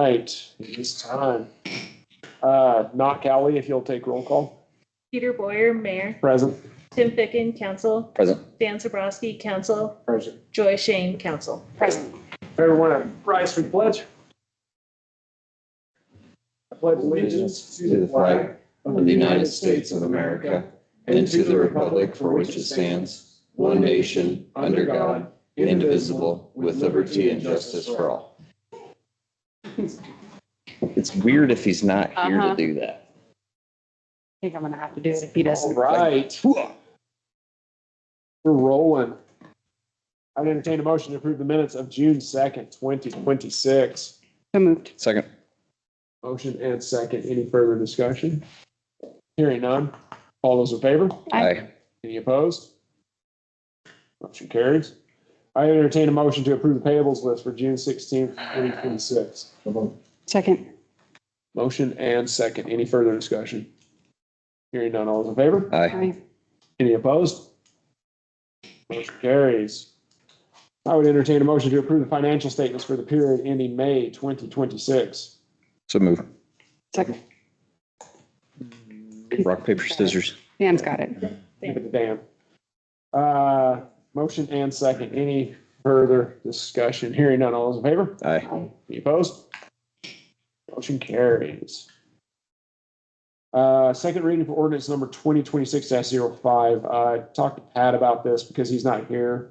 right, it's time. Not Cowley, if you'll take roll call. Peter Boyer, Mayor. Present. Tim Ficken, Council. Present. Dan Zabrowski, Council. Present. Joy Shane, Council. Present. Everyone rise for the pledge. I pledge allegiance To the flag of the United States of America and to the republic for which it stands, one nation, under God, indivisible, with liberty and justice for all. It's weird if he's not here to do that. I think I'm gonna have to do it if he All doesn't. right. We're rolling. I'd entertain a motion to approve the minutes of June 2nd, 2026. So moved. Second. Motion and second. Any further discussion? Hearing none. All those in favor? Aye. Any opposed? Motion carries. I entertain a motion to approve the payables list for June 16th, 2026. Second. Motion and second. Any further discussion? Hearing none. All those in favor? Aye. Aye. Any opposed? Motion carries. I would entertain a motion to approve the financial statements for the period ending May 2026. So move. Second. Rock, paper, scissors. Dan's got it. Give it to Dan. Motion and second. Any further discussion? Hearing none. All those in favor? Aye. Any opposed? Motion carries. Second reading for ordinance number 2026-05. I talked to Pat about this because he's not here.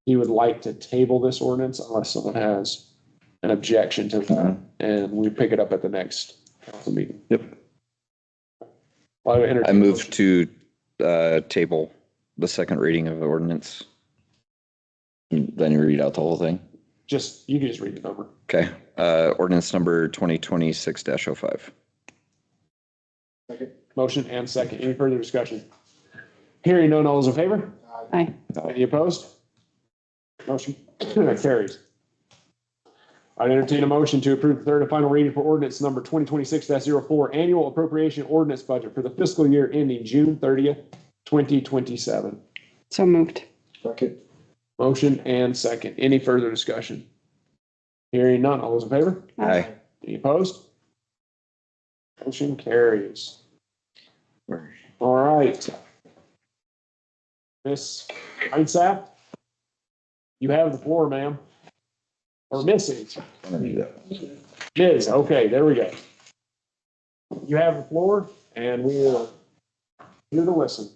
He would like to table this ordinance unless someone has an objection to that, and we pick it up at the next council meeting. Yep. I move to table the second reading of the ordinance. Then you read out the whole thing. You can just read the number. Okay. Ordinance number 2026-05. Motion and second. Any further discussion? Hearing none. All those in favor? Aye. Any opposed? Motion carries. I entertain a motion to approve the third and final reading for ordinance number 2026-04, annual appropriation ordinance budget for the fiscal year ending June 30th, 2027. So moved. Motion and second. Any further discussion? Hearing none. All those in favor? Aye. Any opposed? Motion carries. All right. Miss Einsap, you have the floor, ma'am. Or Mrs. Ms. Okay, there we go. You have the floor, and we'll here to listen.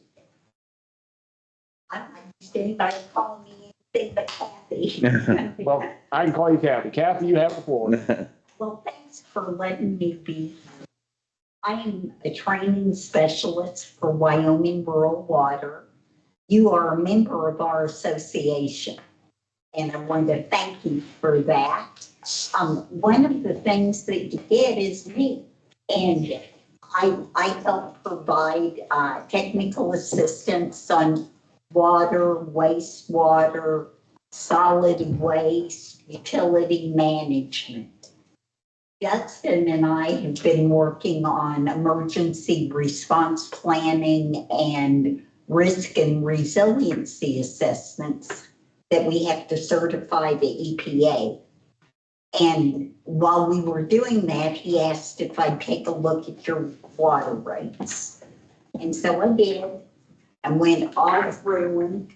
I don't understand anybody calling me anything but Kathy. Well, I can call you Kathy. Kathy, you have the floor. Well, thanks for letting me be. I am a training specialist for Wyoming Rural Water. You are a member of our association, and I want to thank you for that. One of the things that you get is me, and I help provide technical assistance on water, wastewater, solid waste, utility management. Justin and I have been working on emergency response planning and risk and resiliency assessments that we have to certify the EPA. And while we were doing that, he asked if I'd take a look at your water rates. And so I did. I went all through them.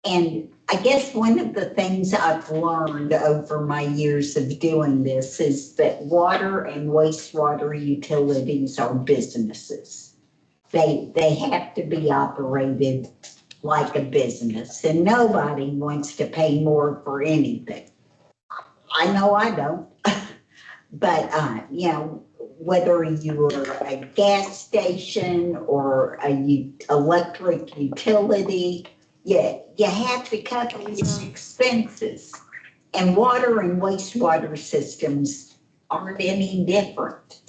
And I guess one of the things I've learned over my years of doing this is that water and wastewater utilities are businesses. They have to be operated like a business, and nobody wants to pay more for anything. I know I don't, but whether you're a gas station or a electric utility, you have to cover your expenses, and water and wastewater systems aren't any different.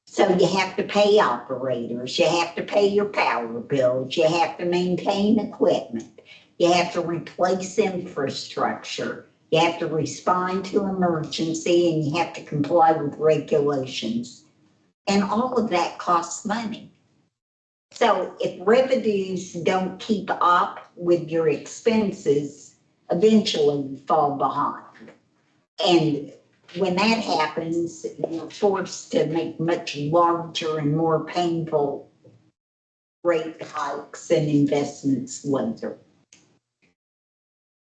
So you have to pay operators, you have to pay your power bills, you have to maintain equipment, you have to replace infrastructure, you have to respond to emergency, and you have to comply with regulations. And all of that costs money. So if revenues don't keep up with your expenses, eventually you fall behind. And when that happens, you're forced to make much larger and more painful rate hikes and investments later.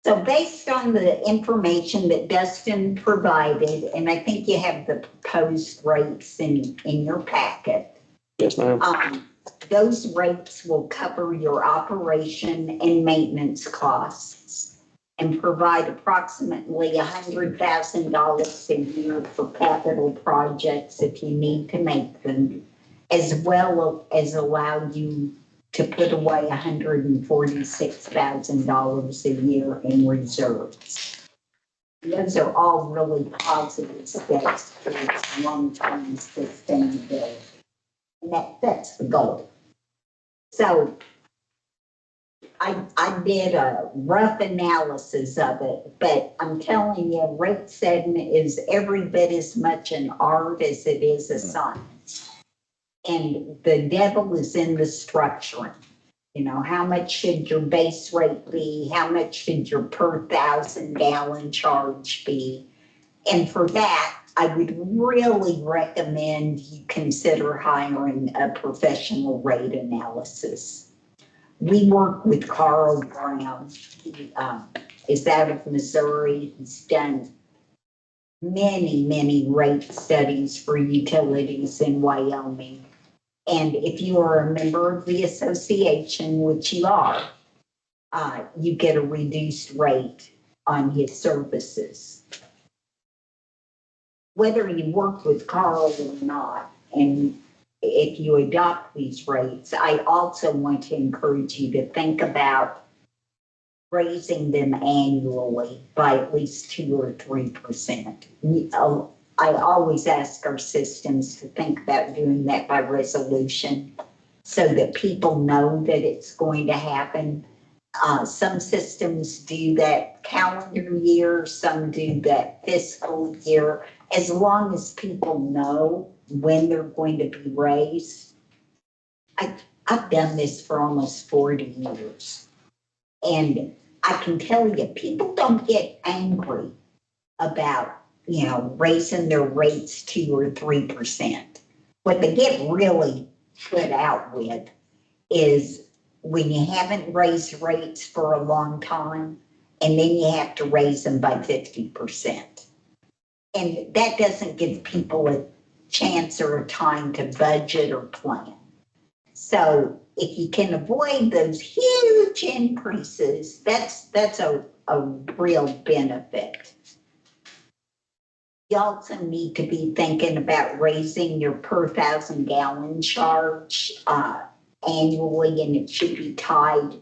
So based on the information that Dustin provided, and I think you have the proposed rates in your packet, Yes, ma'am. those rates will cover your operation and maintenance costs and provide approximately $100,000 a year for capital projects if you need to make them, as well as allow you to put away $146,000 a year in reserves. Those are all really positive steps towards long-term sustainability. And that's the goal. So I did a rough analysis of it, but I'm telling you, rate setting is every bit as much an art as it is a science. And the devil is in the structuring. You know, how much should your base rate be? How much should your per 1,000 gallon charge be? And for that, I would really recommend you consider hiring a professional rate analysis. We work with Carl Brown. He is out of Missouri. He's done many rate studies for utilities in Wyoming. And if you are a member of the association, which you are, you get a reduced rate on his services. Whether you work with Carl or not, and if you adopt these rates, I also want to encourage you to think about raising them annually by at least 2 or 3%. I always ask our systems to think about doing that by resolution so that people know that it's going to happen. Some systems do that calendar year, some do that fiscal year. As long as people know when they're going to be raised. I've done this for almost 40 years. And I can tell you, people don't get angry about, you know, raising their rates 2 or 3%. What they get really put out with is when you haven't raised rates for a long time, and then you have to raise them by 50%. And that doesn't give people a chance or a time to budget or plan. So if you can avoid those huge increases, that's a real benefit. You also need to be thinking about raising your per 1,000 gallon charge annually, and it should be tied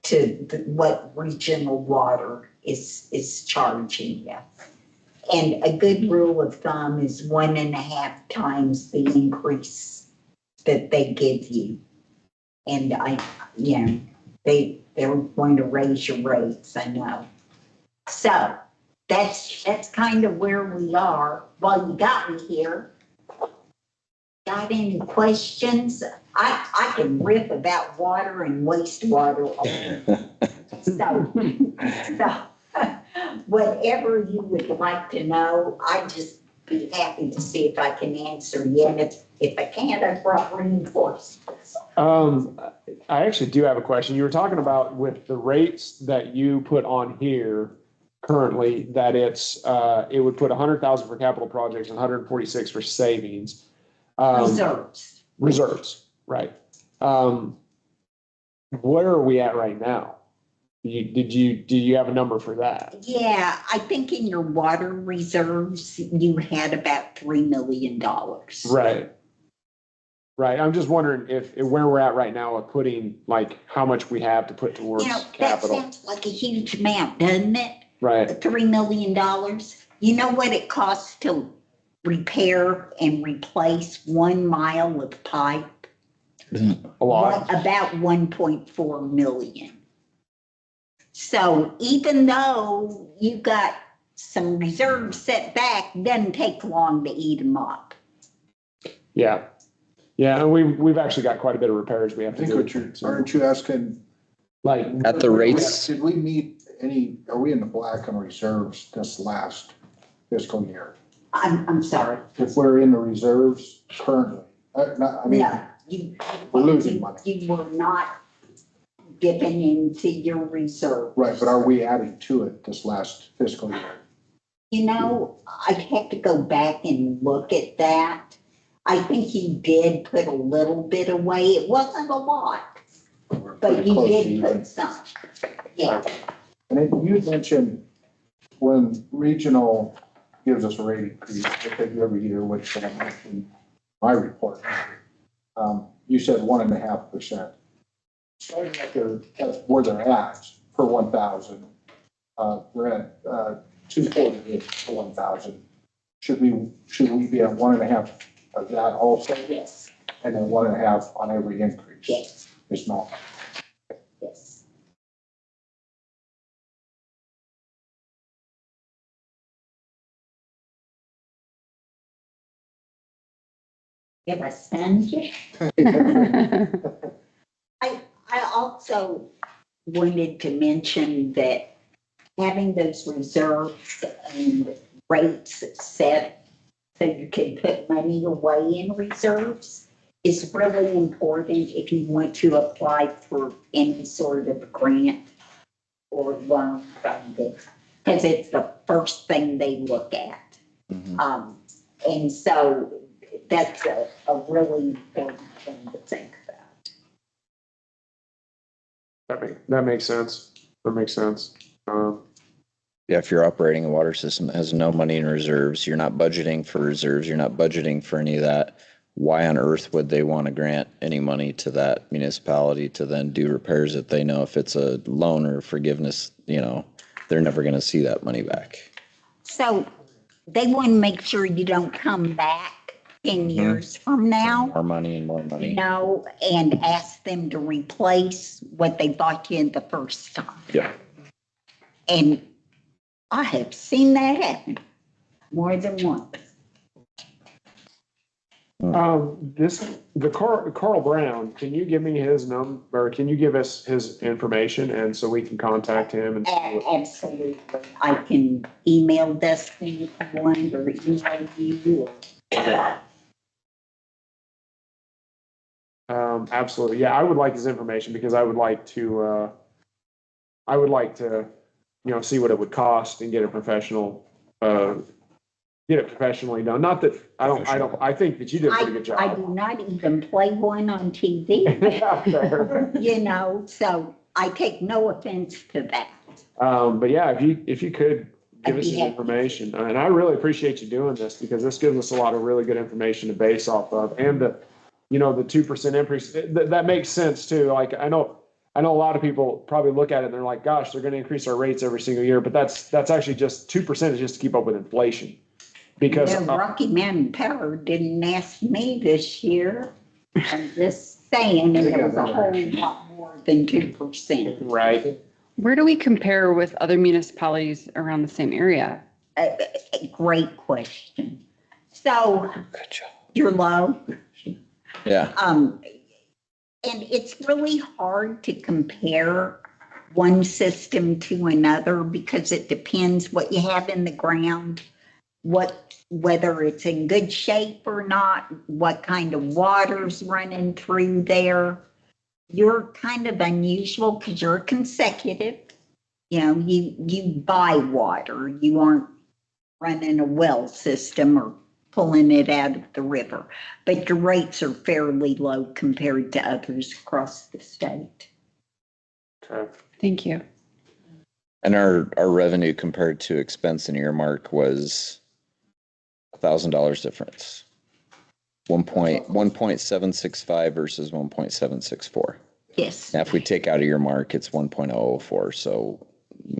to what regional water is charging you. And a good rule of thumb is 1.5 times the increase that they give you. And they're going to raise your rates, I know. So that's kind of where we are. Well, you got me here. Got any questions? I can riff about water and wastewater all day. So whatever you would like to know, I'd just be happy to see if I can answer you. And if I can't, I brought reinforcements. I actually do have a question. You were talking about with the rates that you put on here currently, that it would put 100,000 for capital projects and 146 for savings. Reserves, right. Where are we at right now? Do you have a number for that? Yeah, I think in your water reserves, you had about $3 million. Right. I'm just wondering if where we're at right now of putting, like, how much we have to put towards capital. That sounds like a huge amount, doesn't it? Right. $3 million. You know what it costs to repair and replace 1 mile of pipe? A lot. About 1.4 million. So even though you got some reserves set back, it doesn't take long to eat them up. Yeah, and we've actually got quite a bit of repairs we have to do. Aren't you asking? Like At the rates, Did we meet are we in the black on reserves this last fiscal year? I'm sorry. If we're in the reserves currently, I mean, No, you. we're losing money. You were not given into your reserve. right, but are we adding to it this last fiscal year? You know, I'd have to go back and look at that. I think you did put a little bit away. It wasn't a lot, We're but pretty you close to did even. put some. Yeah, And then you mentioned when regional gives us a rate increase, that they do every year, which I mentioned in my report. You said 1.5%. Starting at where they're at for 1,000, we're at 248 for 1,000. Should we be at 1.5 of that also? yes, And then 1.5 on every increase? yes, It's not. yes. Have I stunned you? I also wanted to mention that having those reserves and rates set so you can put money away in reserves is really important if you want to apply for any sort of grant or loan funding, because it's the first thing they look at. Mhm. And so that's a really important thing to think about. That makes sense. That makes sense. Yeah, if you're operating a water system that has no money in reserves, you're not budgeting for reserves, you're not budgeting for any of that. Why on earth would they want to grant any money to that municipality to then do repairs if they know if it's a loan or forgiveness, they're never going to see that money back. So they want to make sure you don't come back 10 years from now, More money and more money. and ask them to replace what they bought you in the first time. Yeah. And I have seen that happen more than once. Carl Brown, can you give me his number, or can you give us his information and so we can contact him and? Absolutely. I can email this to you if you want, or email you. Absolutely. Yeah, I would like his information because I would like to, see what it would cost and get it professional, get it professionally done. Not that, I think that you did a pretty good I job. do not even play one on TV, Fair. so I take no offense to that. But yeah, if you could give I'd us be his happy. information, and I really appreciate you doing this because this gives us a lot of really good information to base off of, and the 2% increase, that makes sense too. Like, I know a lot of people probably look at it and they're like, gosh, they're going to increase our rates every single year, but that's actually just 2% is just to keep up with inflation. Because Rocky Mountain Power didn't ask me this year. I'm just saying, and it was a whole lot more than 2%. right. Where do we compare with other municipalities around the same area? A great question. So Good job. you're low. Yeah. And it's really hard to compare one system to another because it depends what you have in the ground, whether it's in good shape or not, what kind of water's running through there. You're kind of unusual because you're consecutive. You buy water. You aren't running a well system or pulling it out of the river. But your rates are fairly low compared to others across the state. Okay. Thank you. And our revenue compared to expense and earmark was $1,000 difference. 1.765 versus 1.764. Yes. Now, if we take out earmark, it's 1.004. So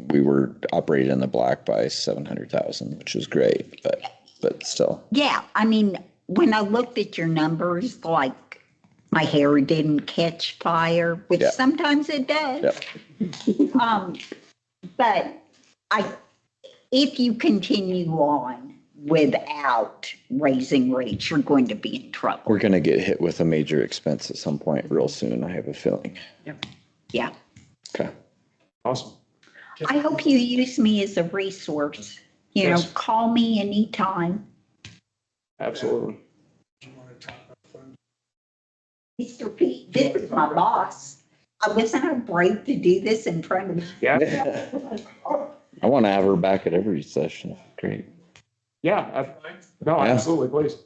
we were operated in the black by 700,000, which was great, but still. Yeah. I mean, when I looked at your numbers, like my hair didn't catch fire, which Yeah. sometimes it does. Yep. But if you continue on without raising rates, you're going to be in trouble. We're going to get hit with a major expense at some point real soon, I have a feeling. Yeah. Okay. Awesome. I hope you use me as a resource. Yes. Call me anytime. Absolutely. Mr. Pete, this is my boss. I wasn't I brave to do this in front of me. Yeah, I want to have her back at every session. Great. yeah. No, Yeah. absolutely, please.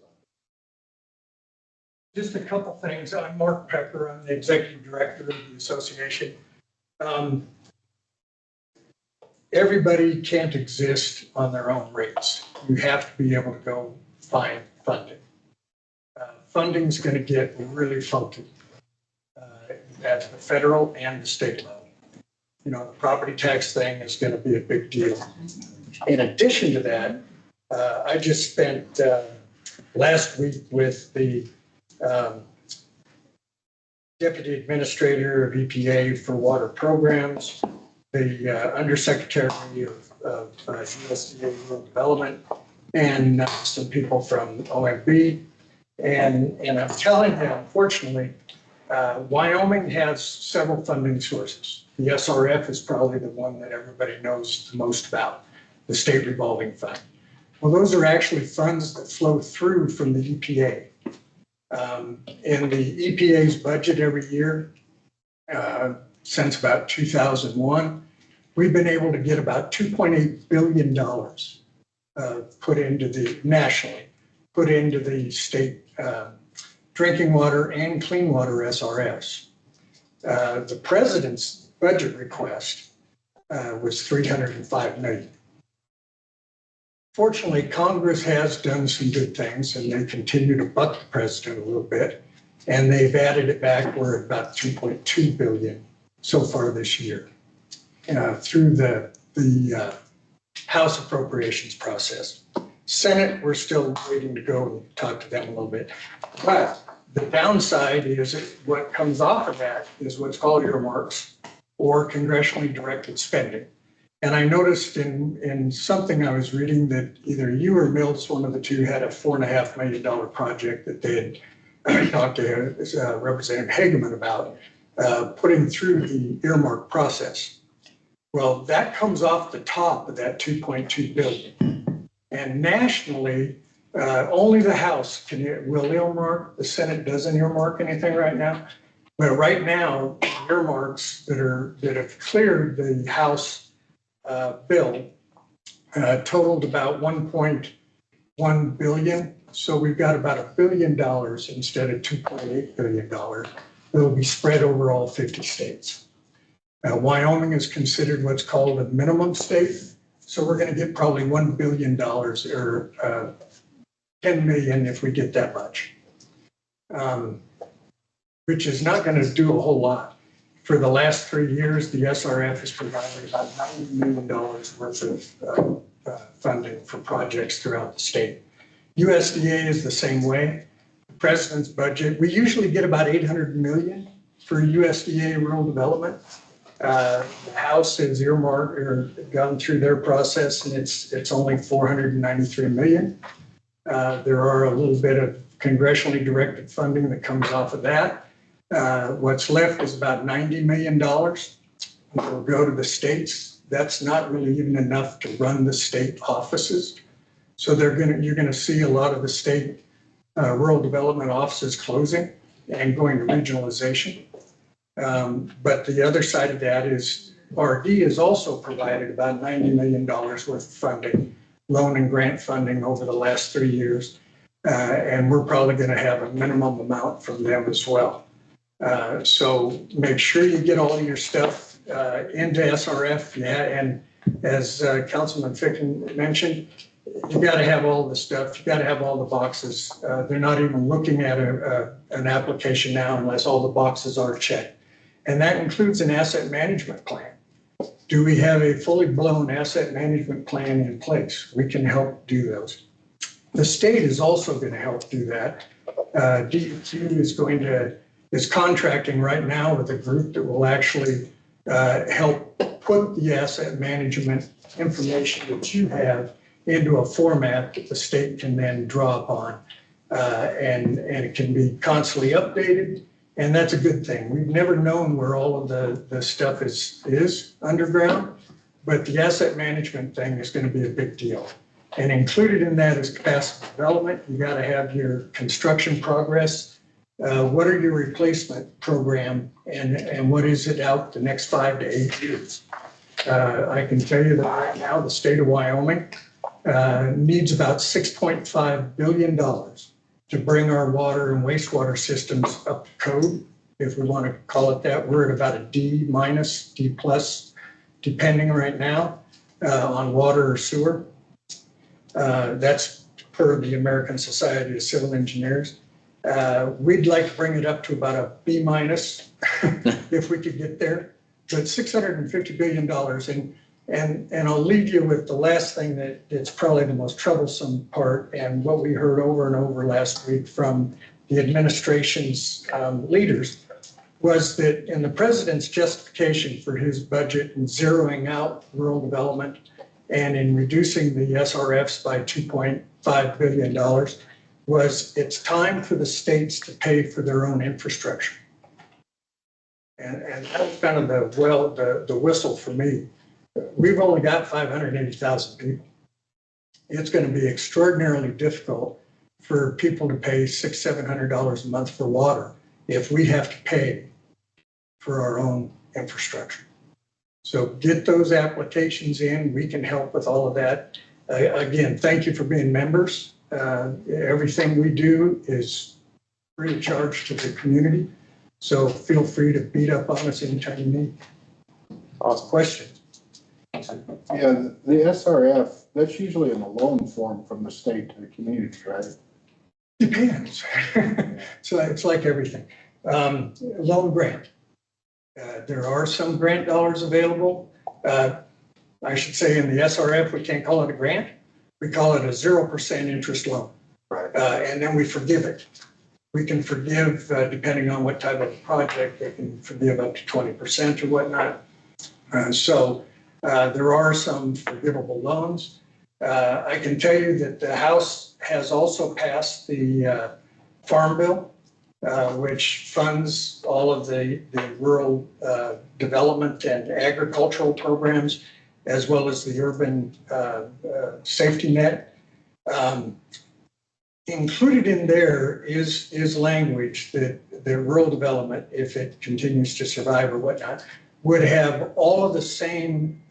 Just a couple things. I'm Mark Pecker. I'm the executive director of the association. Everybody can't exist on their own rates. You have to be able to go find funding. Funding's going to get really funky at the federal and the state level. You know, the property tax thing is going to be a big deal. In addition to that, I just spent last week with the Deputy Administrator of EPA for Water Programs, the Undersecretary of USDA Rural Development, and some people from OMB. And I'm telling you, unfortunately, Wyoming has several funding sources. The SRF is probably the one that everybody knows the most about, the State Revolving Fund. Well, those are actually funds that flow through from the EPA. In the EPA's budget every year, since about 2001, we've been able to get about $2.8 billion put into the, nationally, put into the state drinking water and clean water SRFs. The president's budget request was $305 million. Fortunately, Congress has done some good things, and they continue to buck the president a little bit, and they've added it back. We're at about $2.2 billion so far this year through the House appropriations process. Senate, we're still waiting to go and talk to them a little bit. But the downside is what comes off of that is what's called earmarks or congressionally directed spending. And I noticed in something I was reading that either you or Mills, one of the two, had a $4.5 million project that they had talked to Representative Hageman about putting through the earmark process. Well, that comes off the top of that $2.2 billion. And nationally, only the House will earmark. The Senate doesn't earmark anything right now. But right now, earmarks that have cleared the House bill totaled about $1.1 billion. So we've got about $1 billion instead of $2.8 billion that'll be spread over all 50 states. Wyoming is considered what's called a minimum state. So we're going to get probably $1 billion or 10 million if we get that much, which is not going to do a whole lot. For the last 3 years, the SRF has provided about $90 million worth of funding for projects throughout the state. USDA is the same way. The president's budget, we usually get about 800 million for USDA rural development. The House has earmarked or gone through their process, and it's only 493 million. There are a little bit of congressionally directed funding that comes off of that. What's left is about $90 million. It'll go to the states. That's not really even enough to run the state offices. So you're gonna see a lot of the state rural development offices closing and going to regionalization. But the other side of that is RD has also provided about $90 million worth of funding, loan and grant funding over the last 3 years. And we're probably gonna have a minimum amount from them as well. So make sure you get all of your stuff into SRF. Yeah, and as Councilman Ficken mentioned, you got to have all the stuff. You got to have all the boxes. They're not even looking at an application now unless all the boxes are checked. And that includes an asset management plan. Do we have a fully blown asset management plan in place? We can help do those. The state is also going to help do that. DEQ is contracting right now with a group that will actually help put the asset management information that you have into a format that the state can then draw upon. And it can be constantly updated, and that's a good thing. We've never known where all of the stuff is underground, but the asset management thing is going to be a big deal. And included in that is capacity development. You got to have your construction progress. What are your replacement program and what is it out the next 5 to 8 years? I can tell you that right now, the state of Wyoming needs about $6.5 billion to bring our water and wastewater systems up to code, if we want to call it that. We're at about a D minus, D plus, depending right now on water or sewer. That's per the American Society of Civil Engineers. We'd like to bring it up to about a B minus if we could get there. But $650 billion, and I'll leave you with the last thing that's probably the most troublesome part, and what we heard over and over last week from the administration's leaders was that in the president's justification for his budget and zeroing out rural development and in reducing the SRFs by $2.5 billion was it's time for the states to pay for their own infrastructure. And that was kind of the whistle for me. We've only got 580,000 people. It's going to be extraordinarily difficult for people to pay $600-700 a month for water if we have to pay for our own infrastructure. So get those applications in. We can help with all of that. Again, thank you for being members. Everything we do is free of charge to the community. So feel free to beat up on us anytime you need. Awesome. Questions? Yeah, the SRF, that's usually in a loan form from the state to the community, right? Depends. So it's like everything. Loan grant. There are some grant dollars available. I should say in the SRF, we can't call it a grant. We call it a 0% interest loan. Right. And then we forgive it. We can forgive, depending on what type of project, they can forgive up to 20% or whatnot. So there are some forgivable loans. I can tell you that the House has also passed the Farm Bill, which funds all of the rural development and agricultural programs, as well as the urban safety net. Included in there is language that the rural development, if it continues to survive or whatnot, would have all of the same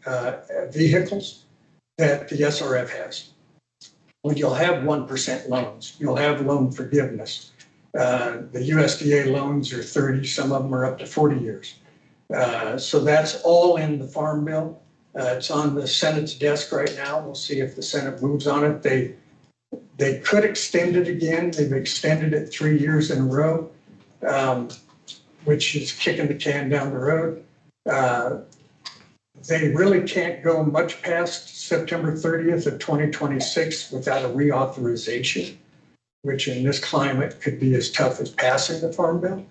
vehicles that the SRF has. When you'll have 1% loans, you'll have loan forgiveness. The USDA loans are 30, some of them are up to 40 years. So that's all in the Farm Bill. It's on the Senate's desk right now. We'll see if the Senate moves on it. They could extend it again. They've extended it 3 years in a row, which is kicking the can down the road. They really can't go much past September 30th of 2026 without a reauthorization, which in this climate could be as tough as passing the Farm Bill.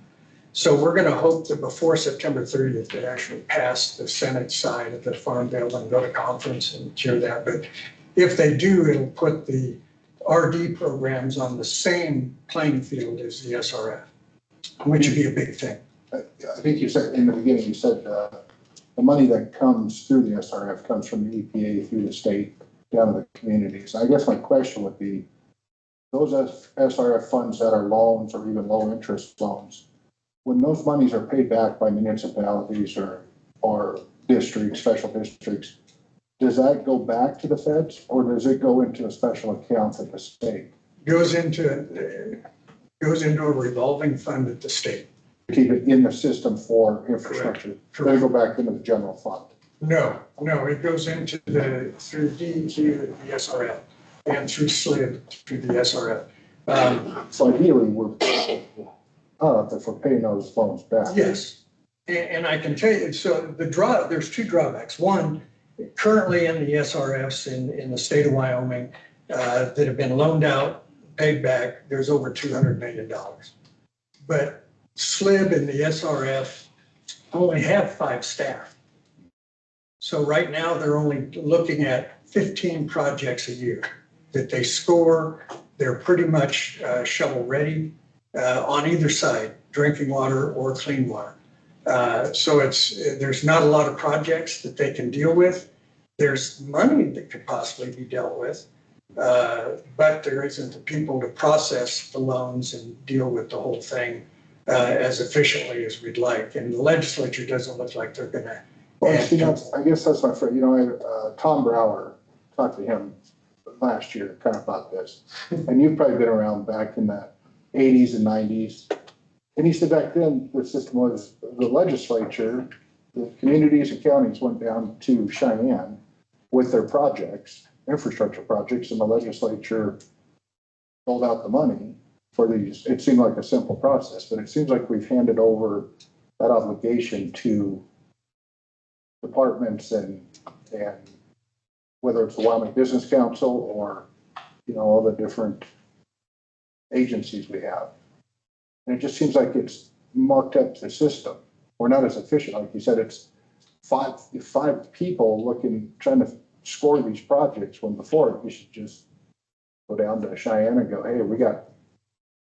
So we're going to hope that before September 30th, they actually pass the Senate side of the Farm Bill and go to conference and hear that. But if they do, it'll put the RD programs on the same playing field as the SRF, which would be a big thing. I think you said in the beginning, you said the money that comes through the SRF comes from the EPA through the state down to the communities. I guess my question would be, those SRF funds that are loans or even low interest loans, when those monies are paid back by municipalities or districts, special districts, does that go back to the feds or does it go into a special account at the state? Goes into a revolving fund at the state. Keep it in the system for infrastructure. They go back into the general fund. No, it goes into through DEQ, the SRF, and through SLID, through the SRF. So ideally, we're if we're paying those loans back. Yes, and I can tell you, so there's two drawbacks. One, currently in the SRFs in the state of Wyoming that have been loaned out, paid back, there's over $200 million. But SLIB and the SRF only have 5 staff. So right now they're only looking at 15 projects a year that they score. They're pretty much shovel ready on either side, drinking water or clean water. So there's not a lot of projects that they can deal with. There's money that could possibly be dealt with, but there isn't the people to process the loans and deal with the whole thing as efficiently as we'd like. And the legislature doesn't look like they're gonna. Well, see, I guess that's my friend, Tom Brower, talked to him last year kind of about this. And you've probably been around back in the 80s and 90s. And he said back then, the system was the legislature, the communities and counties went down to Cheyenne with their projects, infrastructure projects, and the legislature doled out the money for these. It seemed like a simple process, but it seems like we've handed over that obligation to departments and whether it's the Wyoming Business Council or, all the different agencies we have. And it just seems like it's mucked up the system. We're not as efficient. Like you said, it's five people trying to score these projects, when before we should just go down to Cheyenne and go, hey, we got,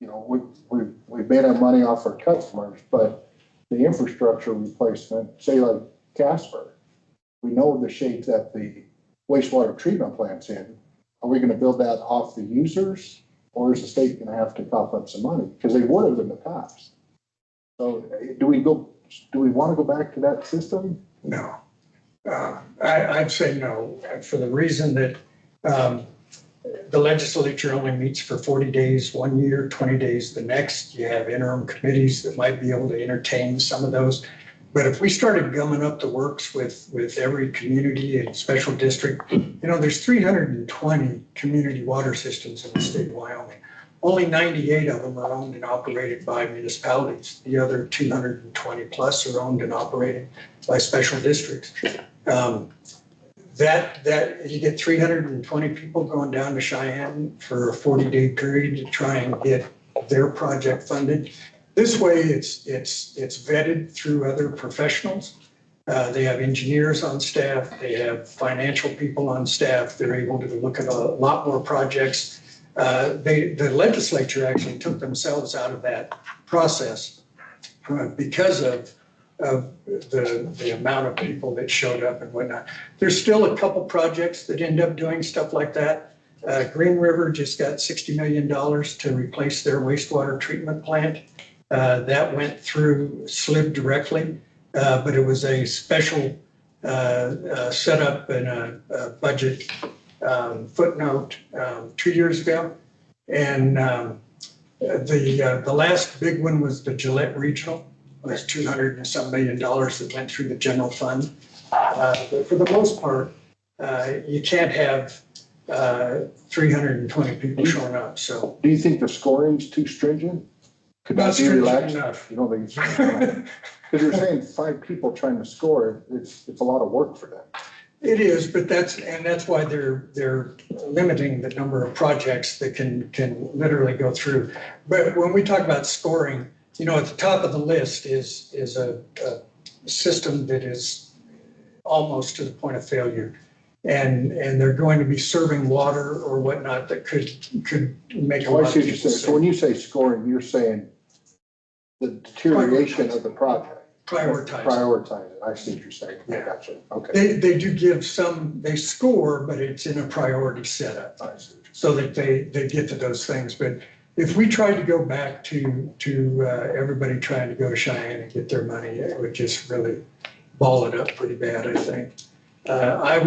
we made our money off our customers, but the infrastructure replacement, say like Casper, we know the shape that the wastewater treatment plant's in. Are we gonna build that off the users, or is the state gonna have to cough up some money? Because they would have in the past. So do we wanna go back to that system? No. I'd say no, for the reason that the legislature only meets for 40 days one year, 20 days the next. You have interim committees that might be able to entertain some of those. But if we started gumming up the works with every community and special district, there's 320 community water systems in the state of Wyoming. Only 98 of them are owned and operated by municipalities. The other 220 plus are owned and operated by special districts. That you get 320 people going down to Cheyenne for a 40-day period to try and get their project funded. This way, it's vetted through other professionals. They have engineers on staff. They have financial people on staff. They're able to look at a lot more projects. The legislature actually took themselves out of that process because of the amount of people that showed up and whatnot. There's still a couple projects that end up doing stuff like that. Green River just got $60 million to replace their wastewater treatment plant. That went through SLIB directly, but it was a special setup and a budget footnote 2 years ago. And the last big one was the Gillette Regional. It was $200 and some million that went through the general fund. But for the most part, you can't have 320 people showing up. So, do you think the scoring's too stringent? Could not that be stringent relaxed? enough. You don't think it's because you're saying 5 people trying to score, it's a lot of work for them. It is, but that's why they're limiting the number of projects that can literally go through. But when we talk about scoring, at the top of the list is a system that is almost to the point of failure. And they're going to be serving water or whatnot that could make a Oh, I lot see of what you're people saying. So when you say scoring, you're saying the deterioration of the project. prioritize. Prioritize it. I see what you're saying. I gotcha. Okay. They do give they score, but it's in a priority setup I see what so that they get to those things. But if we tried to go back to everybody trying to go to Cheyenne and get their money, it would just really ball it up pretty bad, I think. I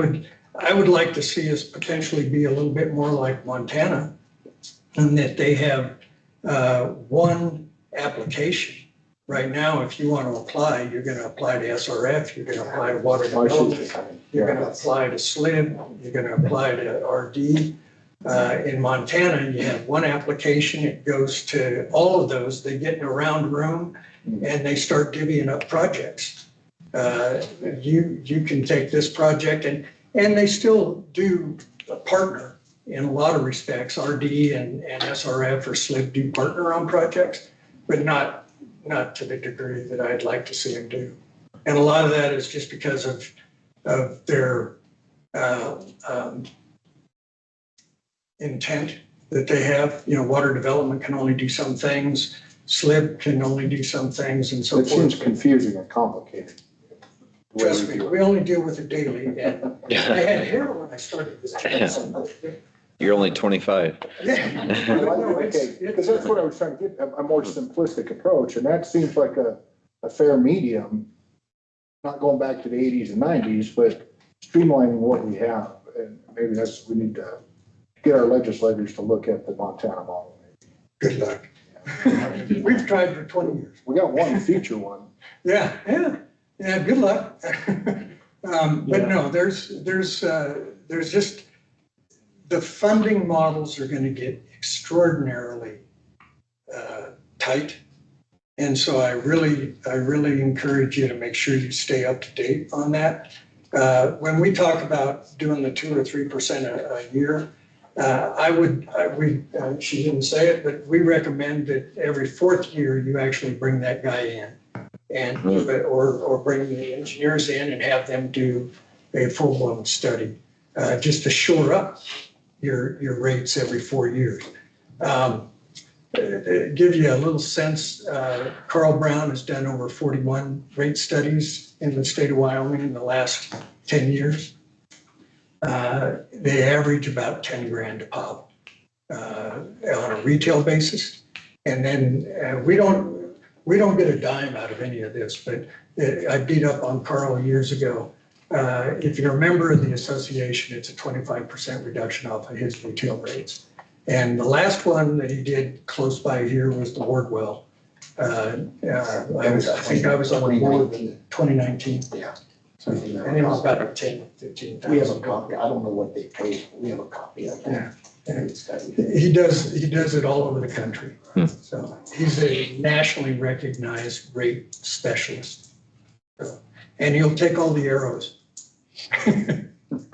would like to see us potentially be a little bit more like Montana, in that they have one application. Right now, if you want to apply, you're going to apply to SRF, you're going to apply to water I see what you're development, saying. you're going to apply to SLIB, you're going to apply to RD. In Montana, you have one application, it goes to all of those, they get in a round room and they start divvying up projects. You can take this project and they still do partner in a lot of respects. RD and SRF or SLIB do partner on projects, but not to the degree that I'd like to see them do. And a lot of that is just because of their intent that they have. Water development can only do some things, SLIB can only do some things, and so It seems forth. confusing and complicated. Trust me, we only deal with it daily. And I had hair when I started this job. You're only 25. Yeah. No, Okay, because that's what I was trying to get, a more simplistic approach, and that seems like a fair medium. Not going back to the eighties and nineties, but streamlining what we have, and maybe we need to get our legislators to look at the Montana model. Good luck. We've tried for 20 years. We got one future one. Yeah, good luck. But no, there's just, the funding models are gonna get extraordinarily tight. And so I really encourage you to make sure you stay up to date on that. When we talk about doing the 2 or 3% a year, she didn't say it, but we recommend that every fourth year you actually bring that guy in and, or bring the engineers in and have them do a full-blown study, just to shore up your rates every 4 years. Give you a little sense, Carl Brown has done over 41 rate studies in the state of Wyoming in the last 10 years. They average about 10 grand a pop on a retail basis. And then we don't get a dime out of any of this, but I beat up on Carl years ago. If you're a member of the association, it's a 25% reduction off of his retail rates. And the last one that he did close by here was the Wardwell. I think I was on the board in 2019. Yeah. And it was about 10, 15,000. We have a copy. I don't know what they paid, but we have a copy of that. He does it all over the country. So he's a nationally recognized rate specialist. So, and he'll take all the arrows. Yeah,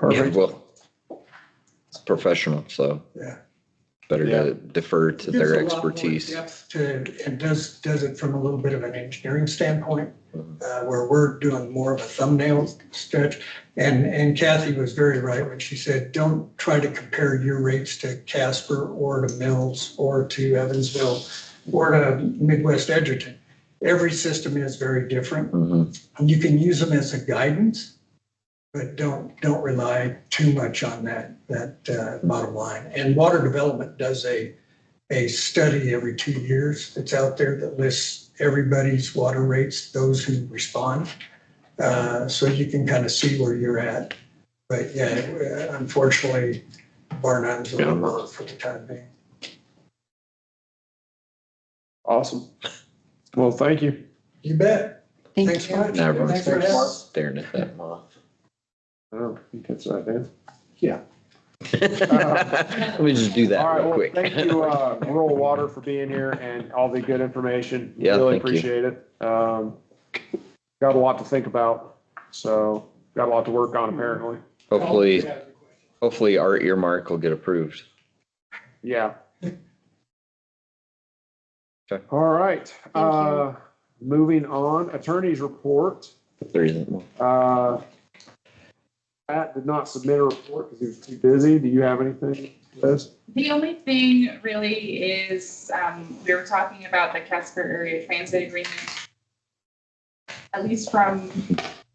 well, it's professional, so Yeah. better Yeah. to defer to Gives their a lot more expertise. depth and does it from a little bit of an engineering standpoint, where we're doing more of a thumbnail stretch. And Kathy was very right when she said, don't try to compare your rates to Casper or to Mills or to Evansville or to Midwest Edgerton. Every system is very different. Mhm. You can use them as a guidance, but don't rely too much on that bottom line. And Water Development does a study every 2 years that's out there that lists everybody's water rates, those who respond. So you can kind of see where you're at. But yeah, unfortunately, bar none's a little lower for the time being. Awesome. Well, thank you. You bet. Thank Thanks you. much. Now everyone's Thanks for having us. staring at that moth. Oh, you catch that, Dan? Let me just do that All right, real well, quick. thank you, Rural Water, for being here and all the good information. Yeah, Really thank you. appreciate it. Got a lot to think about, so got a lot to work on apparently. Hopefully our earmark will get approved. Yeah. Okay. All right, you. moving on, attorney's report. If there isn't one. Pat did not submit a report because he was too busy. Do you have anything, Liz? The only thing really is, we were talking about the Casper Area Transit Agreement. At least from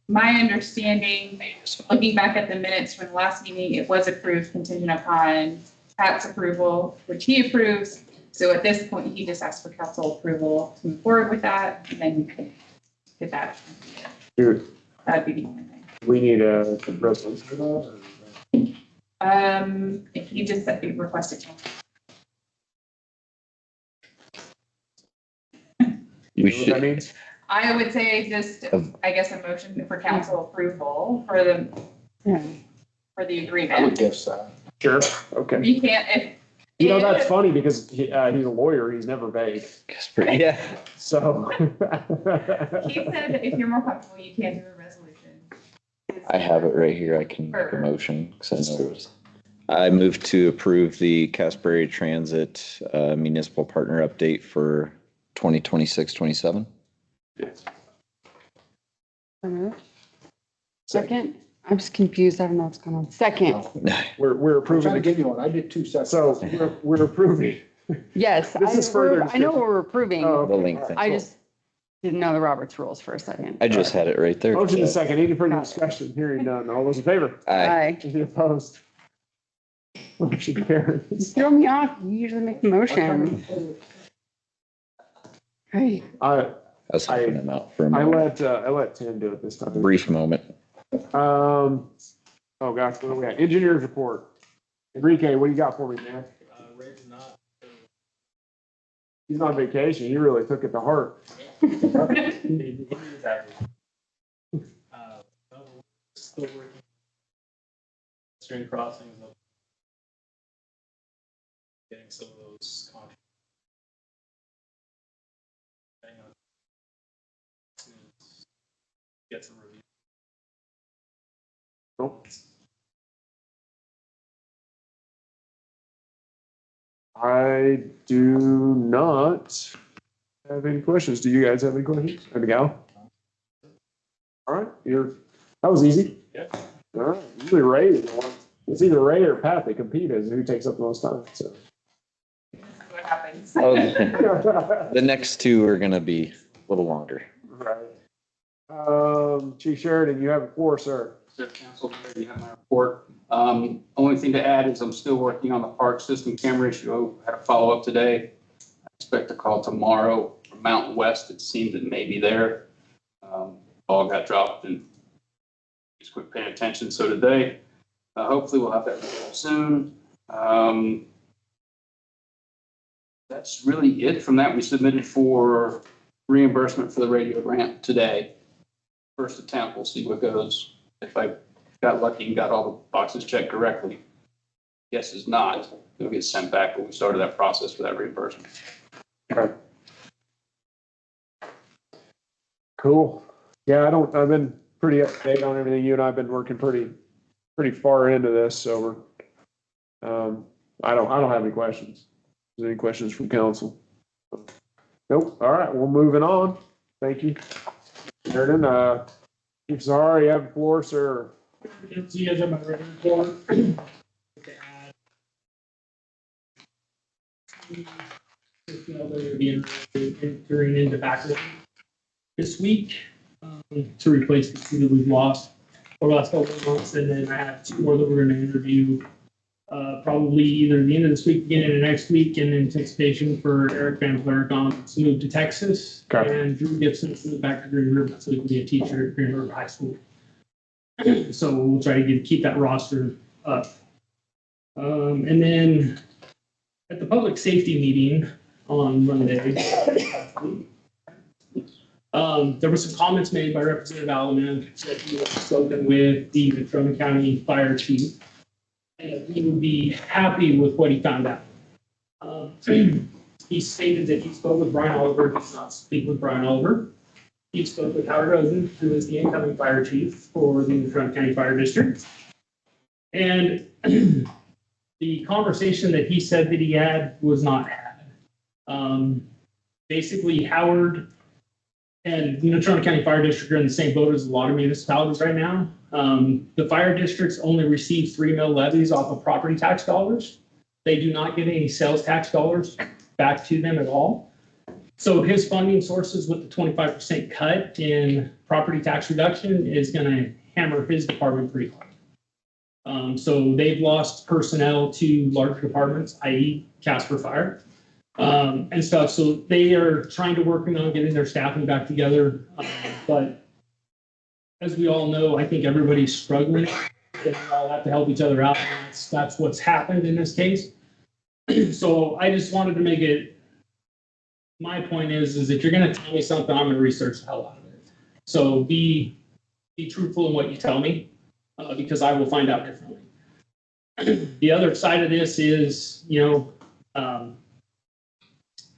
my understanding, looking back at the minutes from the last meeting, it was approved contingent upon Pat's approval, which he approves. So at this point, he just asked for council approval to move forward with that, and then you could get that. Dude, That'd be the only thing. we need a resolution for that? If you just said you requested. We You know what that should, means? I would say just, I guess, a motion for council approval for the Yeah. the I would agreement. guess that. Sure, okay. You can't, if. You know, that's funny because he's a lawyer, he's never vague, yeah. so. He said that if you're more comfortable, you can do a resolution. I have it right here. I can make a motion because I know it was. I move to approve the Casper Transit Municipal Partner Update for 2026-27. So moved. Second? I'm just confused. I don't know what's going on. Second. We're I'm trying approving, to give you one. I did 2 seconds. so we're approving. Yes. This is further I know what we're approving. Oh, The link thing. I just didn't know the Roberts rules for a second. I just had it right there. Motion and second, any further discussion? Hearing none. All those in favor? Aye. Aye. Any opposed? Motion carries. Throw me off. You usually make the motion. Hey, I was helping him out for a moment. I let Tim do it this time. Brief moment. Oh gosh, what do we got? Engineers report. Enrique, what do you got for me, man? He's on vacation. You really took it to heart. Still working. Stream crossings. Getting some of those contracts. Get some review. Nope. I do not have any questions. Do you guys have any questions? And the gal? All right, that was easy. Yeah. All right, usually Ray is the one. It's either Ray or Pat that compete as who takes up the most time, so. What happens? Oh, the next two are gonna be a little longer. Right. Chief Sheridan, you have the floor, sir. Sir, Council, you have my report. Only thing to add is I'm still working on the park system camera issue. I had a follow-up today. I expect a call tomorrow from Mountain West. It seems it may be there. All got dropped and just quit paying attention. So today, hopefully we'll have that resolved soon. That's really it from that. We submitted for reimbursement for the radio grant today. First attempt, we'll see what goes. If I got lucky and got all the boxes checked correctly. Guess is not, it'll get sent back, but we started that process for that reimbursement. Okay. Cool. Yeah, I've been pretty up to date on everything. You and I've been working pretty far into this, so I don't have any questions. Is there any questions from council? Nope. All right, well, moving on. Thank you. Sheridan, Chief Zahara, you have the floor, sir. So you guys have my written report. To add. They're going to be entering into backlog this week to replace the two that we've lost over the last couple of months. And then I have two more that we're going to interview probably either the end of this week, beginning of next week, in anticipation for Eric Van Vlerk to move to Texas. Okay. And Drew Gibson to move back to Green River so he can be a teacher at Green River High School. So we'll try to keep that roster up. And then at the public safety meeting on Monday, there were some comments made by Representative Alaman that he had spoken with the Natrona County Fire Chief, and he would be happy with what he found out. He stated that he spoke with Brian Oliver, he did not speak with Brian Oliver. He spoke with Howard Rosen, who is the incoming fire chief for the Natrona County Fire District. And the conversation that he said that he had was not had. Basically, Howard and the Natrona County Fire District are in the same boat as a lot of municipalities right now. The fire districts only receive 3 mil levies off of property tax dollars. They do not get any sales tax dollars back to them at all. So his funding sources with the 25% cut in property tax reduction is going to hammer his department pretty hard. So they've lost personnel to larger departments, i.e. Casper Fire, and stuff. So they are trying to work on getting their staffing back together. But as we all know, I think everybody's struggling. They all have to help each other out. And that's what's happened in this case. So I just wanted to make it, my point is if you're going to tell me something, I'm going to research the hell out of it. So be truthful in what you tell me, because I will find out differently. The other side of this is, I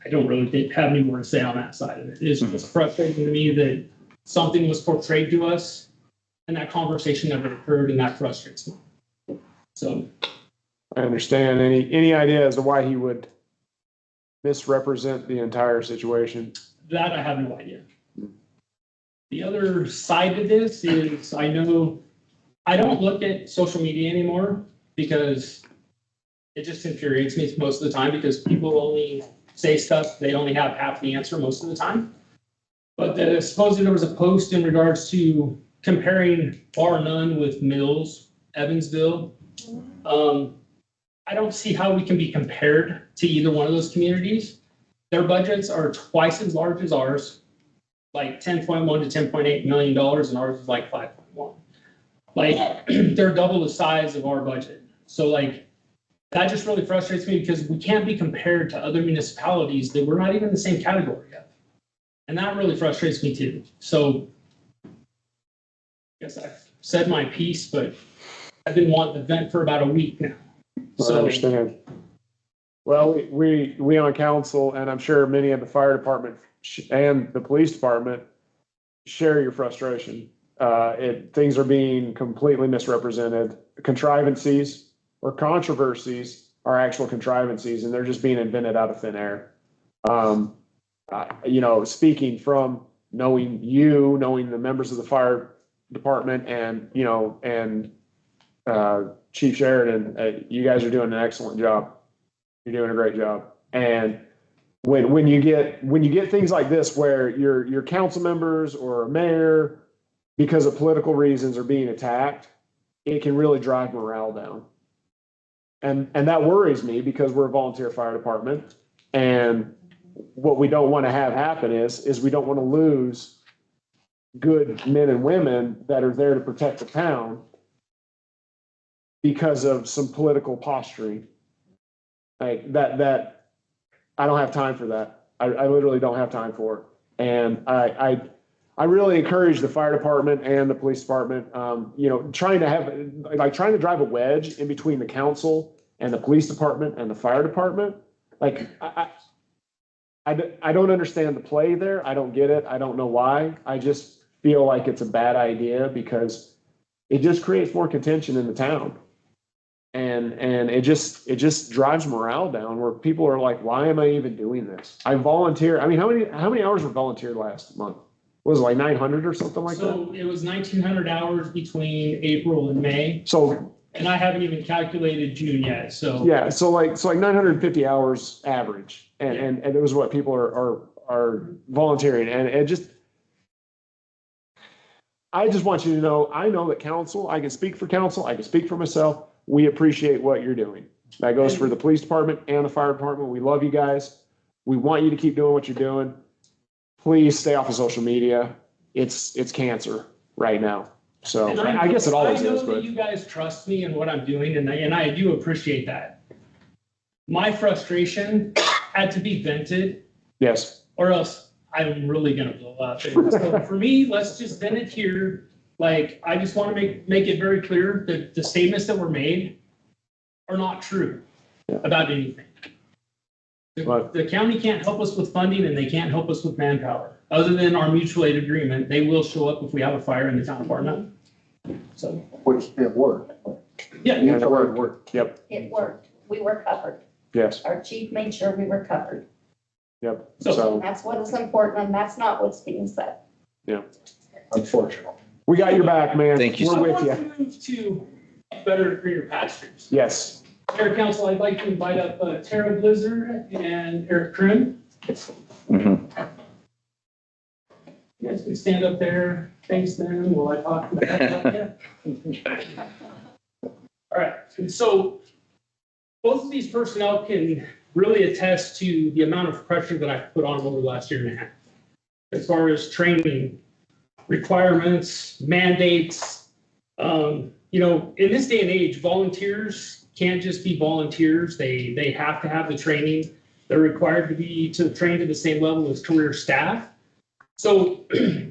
don't really have any more to say on that side of it. It's just frustrating to me that something was portrayed to us and that conversation never occurred, and that frustrates me. So I understand. Any idea as to why he would misrepresent the entire situation? that I have no idea. The other side of this is I know I don't look at social media anymore because it just infuriates me most of the time because people only say stuff, they only have half the answer most of the time. But supposedly there was a post in regards to comparing Bar None with Mills, Evansville. I don't see how we can be compared to either one of those communities. Their budgets are twice as large as ours, like $10.1 to $10.8 million, and ours is like 5.1. Like, they're double the size of our budget. So like, that just really frustrates me because we can't be compared to other municipalities that we're not even in the same category of. And that really frustrates me too. So I guess I've said my piece, but I've been wanting to vent for about a week now. I So understand. Well, we on council, and I'm sure many of the fire department and the police department share your frustration. Things are being completely misrepresented. Contrivances or controversies are actual contrivances, and they're just being invented out of thin air. Speaking from knowing the members of the fire department and Chief Sheridan, you guys are doing an excellent job. You're doing a great job. And when you get things like this where your council members or a mayor, because of political reasons, are being attacked, it can really drive morale down. And that worries me because we're a volunteer fire department. And what we don't want to have happen is we don't want to lose good men and women that are there to protect the town because of some political posturing. Like that I don't have time for that. I literally don't have time for it. And I really encourage the fire department and the police department, trying to drive a wedge in between the council and the police department and the fire department. Like, I don't understand the play there. I don't get it. I don't know why. I just feel like it's a bad idea because it just creates more contention in the town. And it just drives morale down where people are like, why am I even doing this? I volunteer. I mean, how many hours were volunteered last month? Was it like 900 or something like that? So it was 1,900 hours between April and May, So, and I haven't even calculated June yet, so. yeah, so like 950 hours average. And it was what people are volunteering. And it just, I just want you to know, I know that council, I can speak for council, I can speak for myself. We appreciate what you're doing. That goes for the police department and the fire department. We love you guys. We want you to keep doing what you're doing. Please stay off of social media. It's cancer right now. So And I guess it always I know is, that but you guys trust me in what I'm doing, and I do appreciate that. My frustration had to be vented, yes. or else I'm really gonna blow up. And so for me, let's just vent it here. Like, I just want to make it very clear that the statements that were made are not true about anything. The county can't help us with funding, and they can't help us with manpower. Other than our mutual aid agreement, they will show up if we have a fire in the town department. So, Which it worked. yeah. Yeah, it worked. Yep, It worked. We were covered. yes, Our chief made sure we were covered. yep. So- So That's what is important, and that's not what's being said. Unfortunately. we got your back, man. Thank you We're so with I you. want to move to better greener pastures. Yes. Mayor Council, I'd like to invite up Tara Blizzard and Eric Krim. Mhm. You guys can stand up there, face them while I talk about it. All right, and so both of these personnel can really attest to the amount of pressure that I've put on them over the last year and a half. As far as training, requirements, mandates, in this day and age, volunteers can't just be volunteers. They have to have the training. They're required to be trained at the same level as career staff. So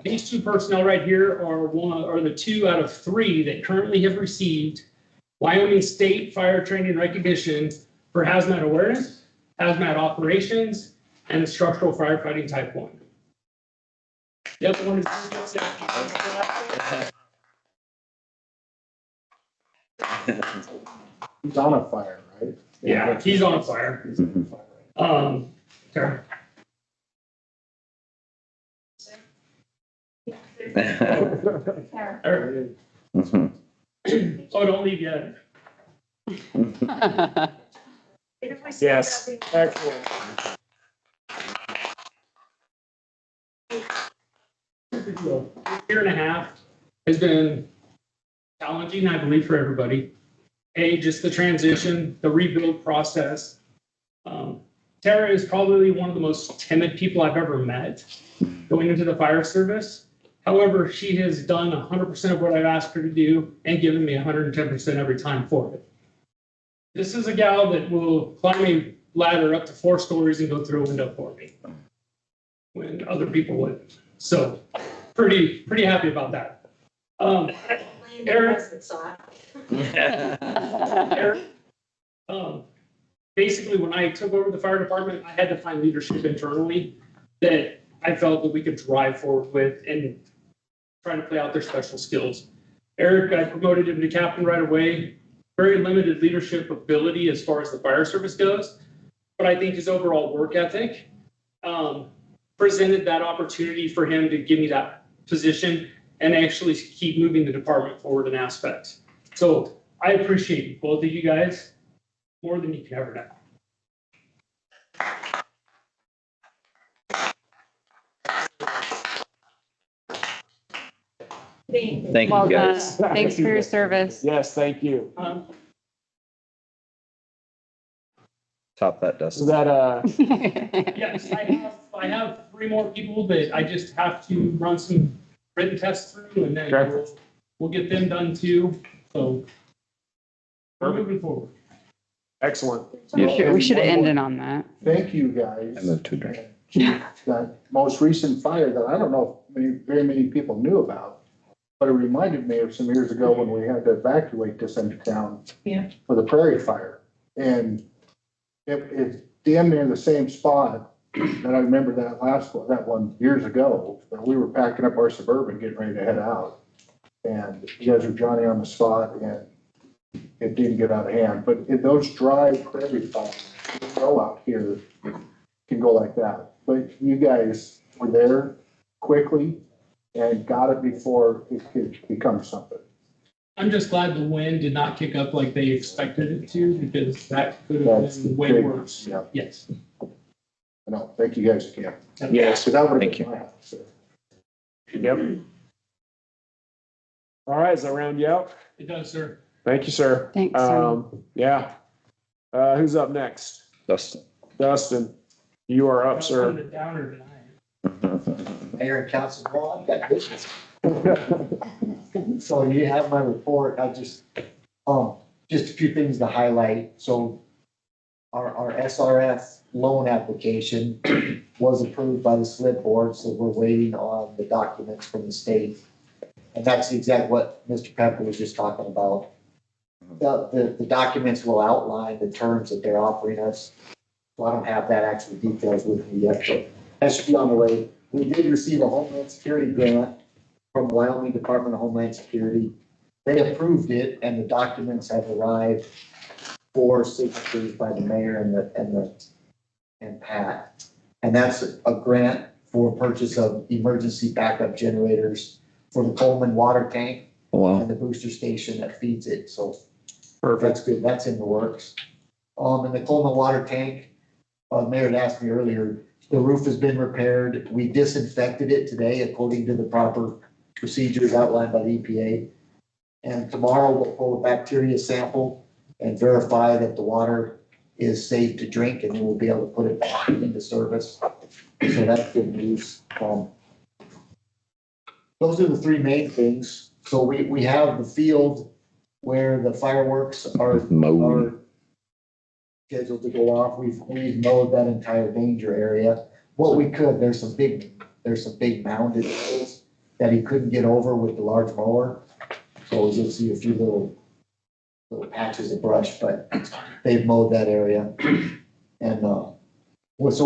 these two personnel right here are the 2 out of 3 that currently have received Wyoming State Fire Training Recognition for hazmat awareness, hazmat operations, and the structural firefighting type 1. The other one is. He's on a fire, right? Yeah, he's on fire. Okay. Mhm. Oh, don't leave yet. Yes, excellent. Year and a half has been challenging, I believe, for everybody. just the transition, the rebuild process. Tara is probably one of the most timid people I've ever met going into the fire service. However, she has done 100% of what I've asked her to do and given me 110% every time for it. This is a gal that will climb a ladder up to 4 stories and go through a window for me when other people wouldn't. So pretty happy about that. Eric, basically, when I took over the fire department, I had to find leadership internally that I felt that we could drive forward with and try to play out their special skills. Eric, I promoted him to captain right away. Very limited leadership ability as far as the fire service goes, but I think his overall work ethic presented that opportunity for him to give me that position and actually keep moving the department forward in aspects. So I appreciate both of you guys more than you can ever know. Thank Well you, guys. done. Thanks for your service. Yes, thank you. Top that, So Dustin. that, Yes, I have 3 more people that I just have to run some written tests through, and then Okay. we'll get them done too. So we're moving forward. excellent. We should have ended on that. Thank you, guys. I move to adjourn. That most recent fire that I don't know if very many people knew about, but it reminded me of some years ago when we had to evacuate this into town. Yeah. For the prairie fire. And it's damn near the same spot that I remember that one years ago, that we were packing up our Suburban, getting ready to head out. And you guys were Johnny on the spot, and it didn't get out of hand. But those dry prairie fires, go out here, can go like that. But you guys were there quickly and got it before it could become something. I'm just glad the wind did not kick up like they expected it to, because that could have That's been way big. worse. Yeah, Yes. no, thank you guys again. Yes, So that would have Thank been my house. So. yep. All right, does that round you out? It does, sir. Thank you, sir. Thanks, Sonny. Yeah. Who's up next? Dustin. Dustin, you are up, Got sir. one downer tonight. Mayor and council, well, I've got business. So you have my report. I just a few things to highlight. So our SRF loan application was approved by the SLIP board, so we're waiting on the documents from the state. And that's exactly what Mr. Pepper was just talking about. The documents will outline the terms that they're offering us. So I don't have that actual details with me yet, but that should be on the way. We did receive a Homeland Security grant from Wyoming Department of Homeland Security. They approved it and the documents have arrived for signatures by the mayor and Pat. And that's a grant for purchase of emergency backup generators for the Coleman water tank Wow. and the booster station that feeds it. So Perfect. that's good. That's in the works. And the Coleman water tank, Mayor had asked me earlier, the roof has been repaired. We disinfected it today according to the proper procedures outlined by the EPA. And tomorrow we'll pull a bacteria sample and verify that the water is safe to drink, and then we'll be able to put it back into service. So that's good news. Those are the 3 main things. So we have the field where the fireworks are Mowed. scheduled to go off. We've mowed that entire danger area. What we could, there's some big mounded hills that he couldn't get over with the large mower. So you'll see a few little patches of brush, but they've mowed that area. And, so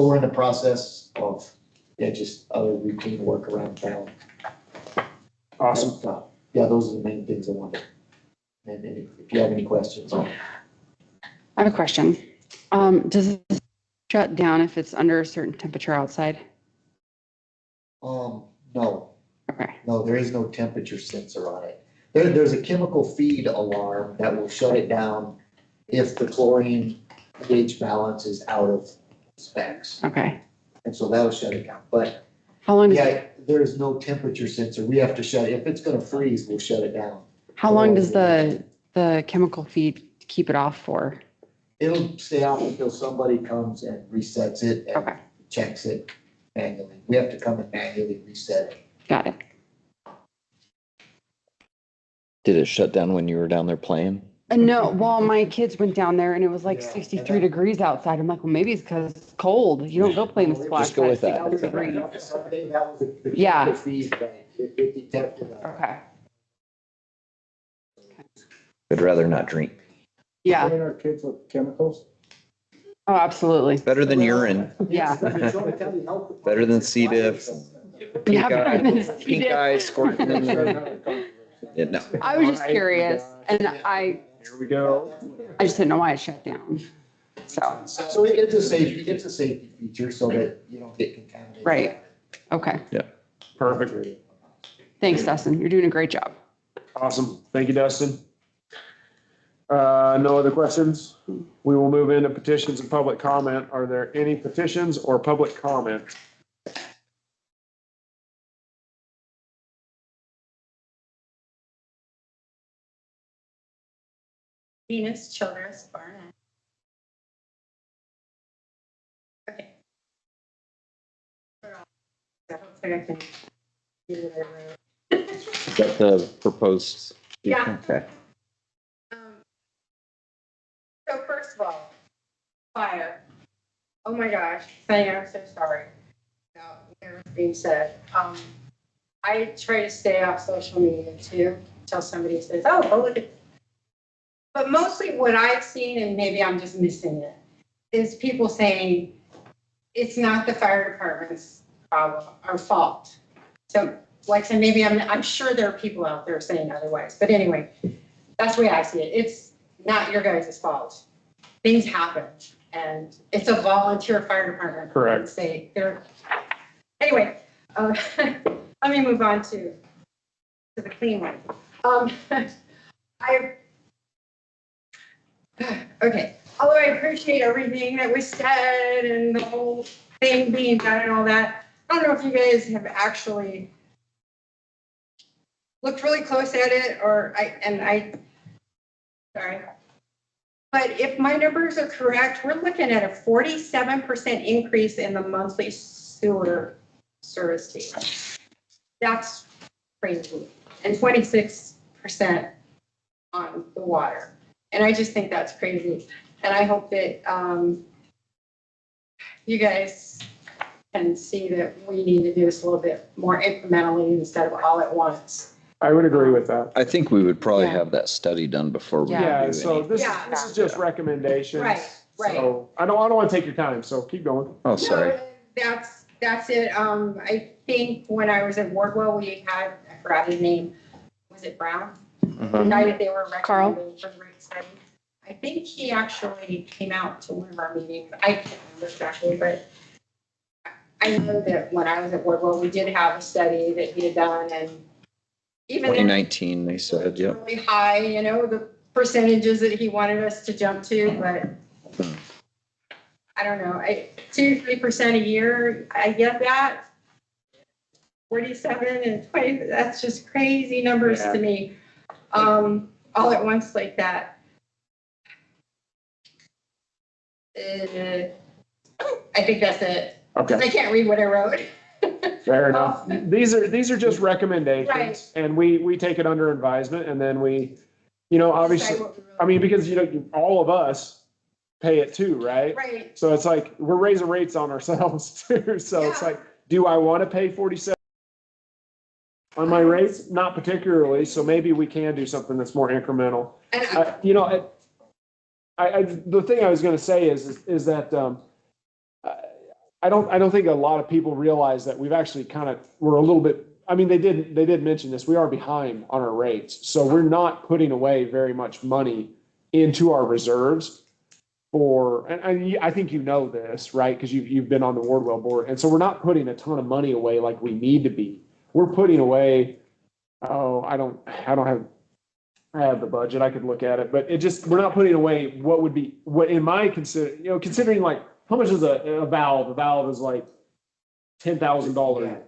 we're in the process of, just other routine work around town. Awesome. Yeah, those are the main things I wanted. And if you have any questions. I have a question. Does it shut down if it's under a certain temperature outside? No. Okay. No, there is no temperature sensor on it. There's a chemical feed alarm that will shut it down if the chlorine pH balance is out of specs. Okay. And so that'll shut it down. But How long does, yeah, there's no temperature sensor. We have to shut it. If it's gonna freeze, we'll shut it down. how long does the chemical feed keep it off for? It'll stay off until somebody comes and resets it and Okay, checks it manually. We have to come and manually reset it. got it. Did it shut down when you were down there playing? No, well, my kids went down there and it was like Yeah, 63 degrees outside. I'm like, well, maybe it's because it's cold. You don't go play in the splash. Just go with pad that. at 63 degrees. Sunday, that was the Yeah. feed, but it detected. Okay, I'd rather not drink. yeah. Train our kids with chemicals. Oh, absolutely. Better than urine, Yeah. better than C. diff. Yeah, better than C. Pink diff. eye squirting in the. Yeah, no. I was just curious and Here we go. I just didn't know why it shut down. So, So it's a safety feature so that you don't get contaminated. Right. okay. Perfect. Thanks, Dustin. You're doing a great job. Awesome. Thank you, Dustin. No other questions? We will move into petitions and public comment. Are there any petitions or public comment? Venus Childress Barnett. Okay. Hopefully I can do what I wrote. Is that the proposed? Yeah. Okay. So first of all, fire. Oh my gosh, Fanny, I'm so sorry. No, everything being said. I try to stay off social media too, until somebody says, oh, go look at. But mostly what I've seen, and maybe I'm just missing it, is people saying it's not the fire department's problem or fault. So like I said, maybe I'm sure there are people out there saying otherwise, but anyway, that's the way I see it. It's not your guys' fault. Things happen, and it's a volunteer fire department. Correct. Say they're, anyway, let me move on to the clean one. Okay, although I appreciate everything that was said and the whole thing being done and all that, I don't know if you guys have actually looked really close at it sorry. But if my numbers are correct, we're looking at a 47% increase in the monthly sewer service fee. That's crazy. And 26% on the water. And I just think that's crazy. And I hope that you guys can see that we need to do this a little bit more incrementally instead of all at once. I would agree with that. I think we would probably Yeah. have that study done before we Yeah, do so any. this Yeah. is just recommendations. Right, right. So I don't want to take your time, so keep going. Oh, sorry. No, that's it. I think when I was at Wardwell, we had, I forgot his name, was it Brown? The guy that they were Carl? recommending for the rate study. I think he actually came out to one of our meetings. I can't remember exactly, but I know that when I was at Wardwell, we did have a study that he had done, and even though 2019, they said, yep. really high, the percentages that he wanted us to jump to, but I don't know, 2-3% a year, I get that. 47 and 20, that's just crazy numbers to me. All at once like that. I think that's it. Okay. I can't read what I wrote. Fair enough. These are just recommendations, Right. and we take it under advisement, and then we, obviously, Decide what we really- I mean, because, all of us pay it too, right? Right, So it's like, we're raising rates on ourselves too. So it's Yeah. like, do I want to pay 47 on my rates? Not particularly. So maybe we can do something that's more incremental. and The thing I was going to say is that, I don't think a lot of people realize that we've actually we're a little bit, I mean, they did mention this, we are behind on our rates. So we're not putting away very much money into our reserves and I think this, right? Because you've been on the Wardwell board. And so we're not putting a ton of money away like we need to be. We're putting away, I have the budget, I could look at it, but we're not putting away what in my considering like, how much is a valve? A valve is like $10,000.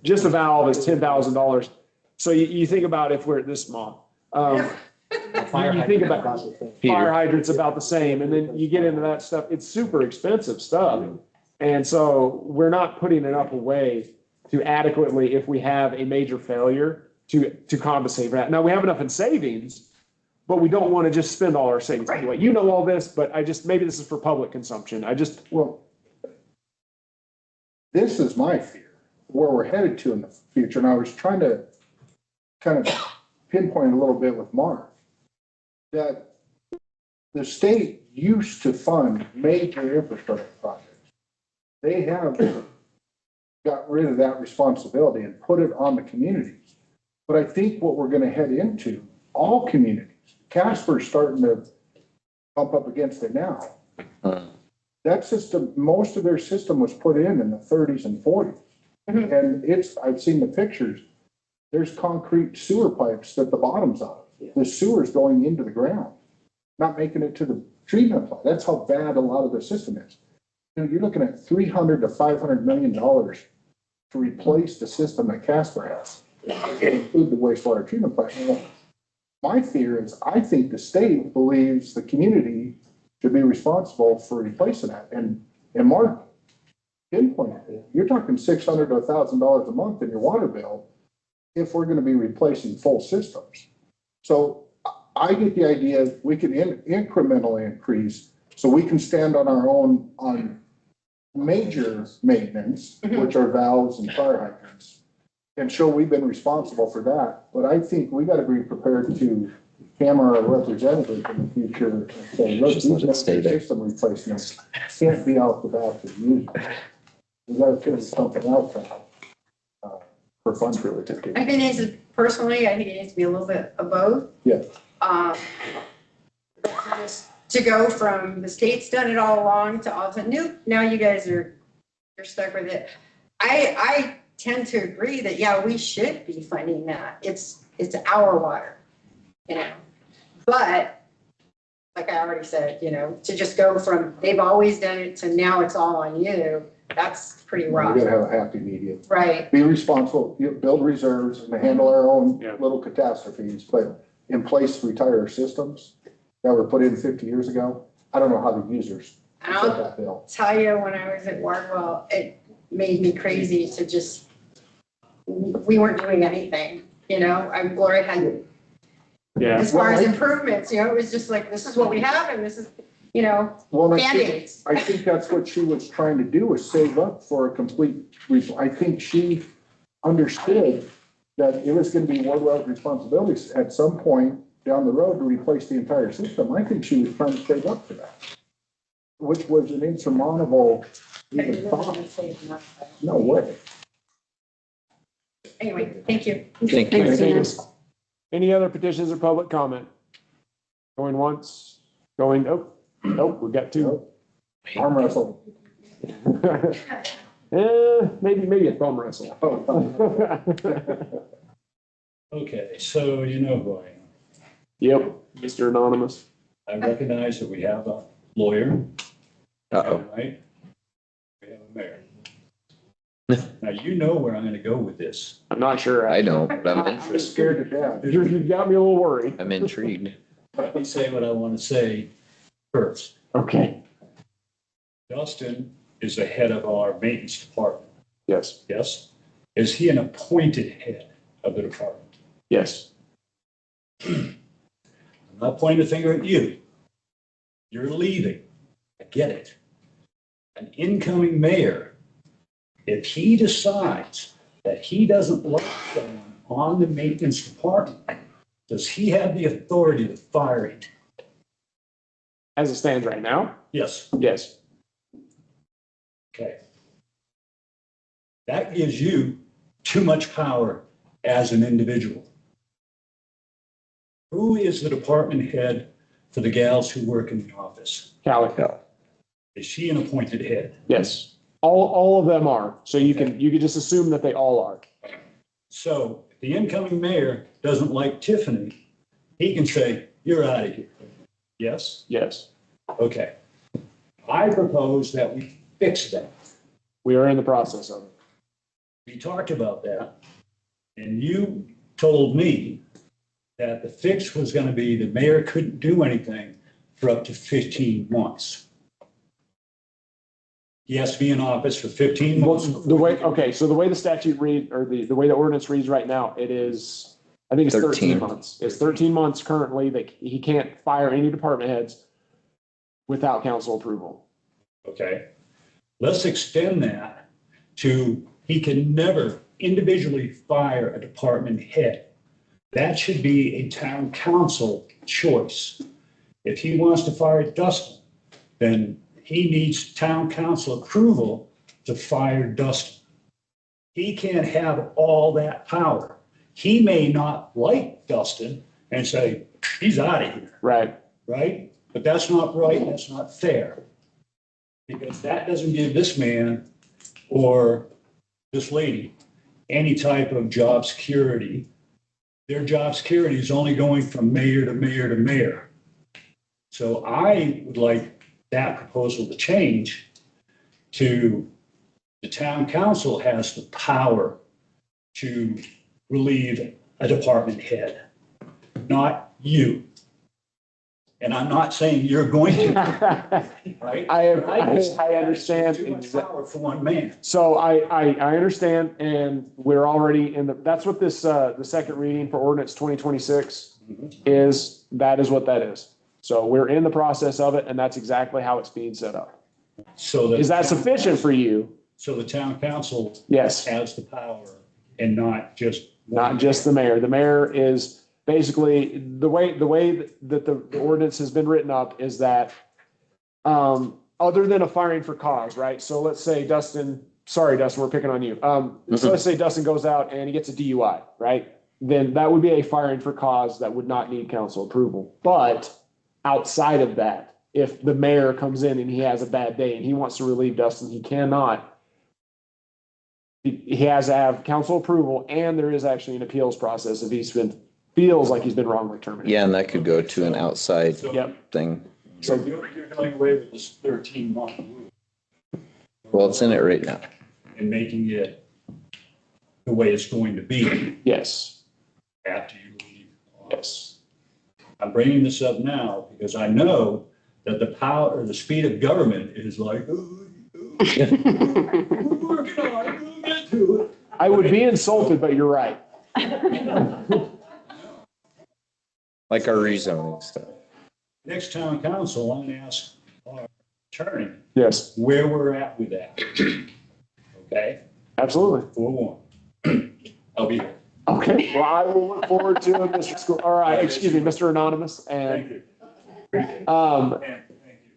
Just a valve is $10,000. So you think about if we're this small. You think about fire hydrants about the same, and then you get into that stuff, it's super expensive stuff. And so we're not putting enough away to adequately, if we have a major failure, to compensate for that. Now, we have enough in savings, but we don't want to just spend all our savings anyway. You know all this, but maybe this is for public consumption. Well, this is my fear, where we're headed to in the future, and I was trying to kind of pinpoint a little bit with Mark, that the state used to fund major infrastructure projects. They have got rid of that responsibility and put it on the communities. But I think what we're gonna head into, all communities, Casper's starting to bump up against it now. That system, most of their system was put in the 30s and 40s. And I've seen the pictures, there's concrete sewer pipes at the bottoms of it. The sewer's going into the ground, not making it to the treatment plant. That's how bad a lot of the system is. You know, you're looking at $300 to $500 million to replace the system that Casper has, include the wastewater treatment plant. Well, my fear is, I think the state believes the community should be responsible for replacing that. And Mark pinpointed it. You're talking $600 to $1,000 a month in your water bill if we're going to be replacing full systems. So I get the idea we can incrementally increase so we can stand on our own on major maintenance, which are valves and fire hydrants, and show we've been responsible for that. But I think we got to be prepared to hammer our representatives in the future and say, look, these major system replacements can't be out the back of the user. We got to figure something out for funds really to do. I think it needs personally, I think it needs to be a little bit of both. Yeah. To go from the state's done it all along to all of a sudden, nope, now you guys you're stuck with it. I tend to agree that, yeah, we should be funding that. It's our water, you know. But like I already said, you know, to just go from they've always done it to now it's all on you, that's pretty rough. We got to have a happy medium. Right. Be responsible, build reserves and handle our own little catastrophes, but in place retire systems that were put in 50 years ago. I don't know how the users And set I'll that bill. tell you, when I was at Wardwell, it made me crazy to just, we weren't doing anything, you know, Gloria had, as far as improvements, you know, it was just like, this is what we have and this is, you know, Well, Band-Aids. I think that's what she was trying to do, was save up for a complete, I think she understood that it was gonna be Wardwell's responsibilities at some point down the road to replace the entire system. I think she was trying to save up for that, which was an insurmountable even thought. No way. Anyway, thank you. Thank you. Thanks, Tina. Any other petitions or public comment? Going once, going, nope, we got two. Arm wrestle. Maybe a thumb wrestle. Okay, so you know who I am. Yep, Mr. Anonymous. I recognize that we have a lawyer. Uh-oh. Right? We have a mayor. Now, you know where I'm gonna go with this. I'm not sure. I don't, but I'm I'm interested. scared to death. You got me a little worried. I'm intrigued. Let me say what I want to say first. Okay. Dustin is the head of our maintenance department, Yes, yes? Is he an appointed head of the department? yes. I'm not pointing the finger at you. You're leaving. I get it. An incoming mayor, if he decides that he doesn't like someone on the maintenance department, does he have the authority to fire him? As it stands right now? Yes. Yes. Okay. That gives you too much power as an individual. Who is the department head for the gals who work in the office? Calico. Is she an appointed head? Yes. All of them are. So you can just assume that they all are. So if the incoming mayor doesn't like Tiffany, he can say, you're out of here. Yes? Yes. Okay. I propose that we fix that. We are in the process of it. We talked about that, and you told me that the fix was gonna be the mayor couldn't do anything for up to 15 months. He has to be in office for 15 months. The way, okay, so the way the statute read, or the way the ordinance reads right now, it is, I think it's 13 13. months. It's 13 months currently that he can't fire any department heads without council approval. Okay, let's extend that to, he can never individually fire a department head. That should be a town council choice. If he wants to fire Dustin, then he needs town council approval to fire Dustin. He can't have all that power. He may not like Dustin and say, he's out of here, Right. right? But that's not right, that's not fair. Because that doesn't give this man or this lady any type of job security. Their job security is only going from mayor to mayor to mayor. So I would like that proposal to change to the town council has the power to relieve a department head, not you. And I'm not saying you're going to, right? I understand. Too much power for one man. So I understand, and we're already in the, that's what this, the second reading for ordinance 2026 is, that is what that is. So we're in the process of it, and that's exactly how it's being set up. So that. Is that sufficient for you? So the town council Yes, has the power and not just. not just the mayor. The mayor is basically, the way that the ordinance has been written up is that, other than a firing for cause, right? So let's say Dustin, sorry, Dustin, we're picking on you. So let's say Dustin goes out and he gets a DUI, right? Then that would be a firing for cause that would not need council approval. But outside of that, if the mayor comes in and he has a bad day and he wants to relieve Dustin, he cannot. He has to have council approval, and there is actually an appeals process if feels like he's been wrongly terminated. Yeah, and that could go to an outside Yep. thing. So you're going away with this 13-month rule Well, it's in it right now. and making it the way it's going to be Yes, after you leave. yes. I'm bringing this up now because I know that the power or the speed of government is like, oh, we're working on it, we'll get to it. I would be insulted, but you're right. Like our rezoning stuff. Next town council, I'm gonna ask our attorney Yes, where we're at with that. Okay, absolutely. 4-1. I'll be here. Okay, well, I will look forward to it, Mr. School, all right, excuse me, Mr. Anonymous, Thank and, you. Appreciate it. um, And thank you.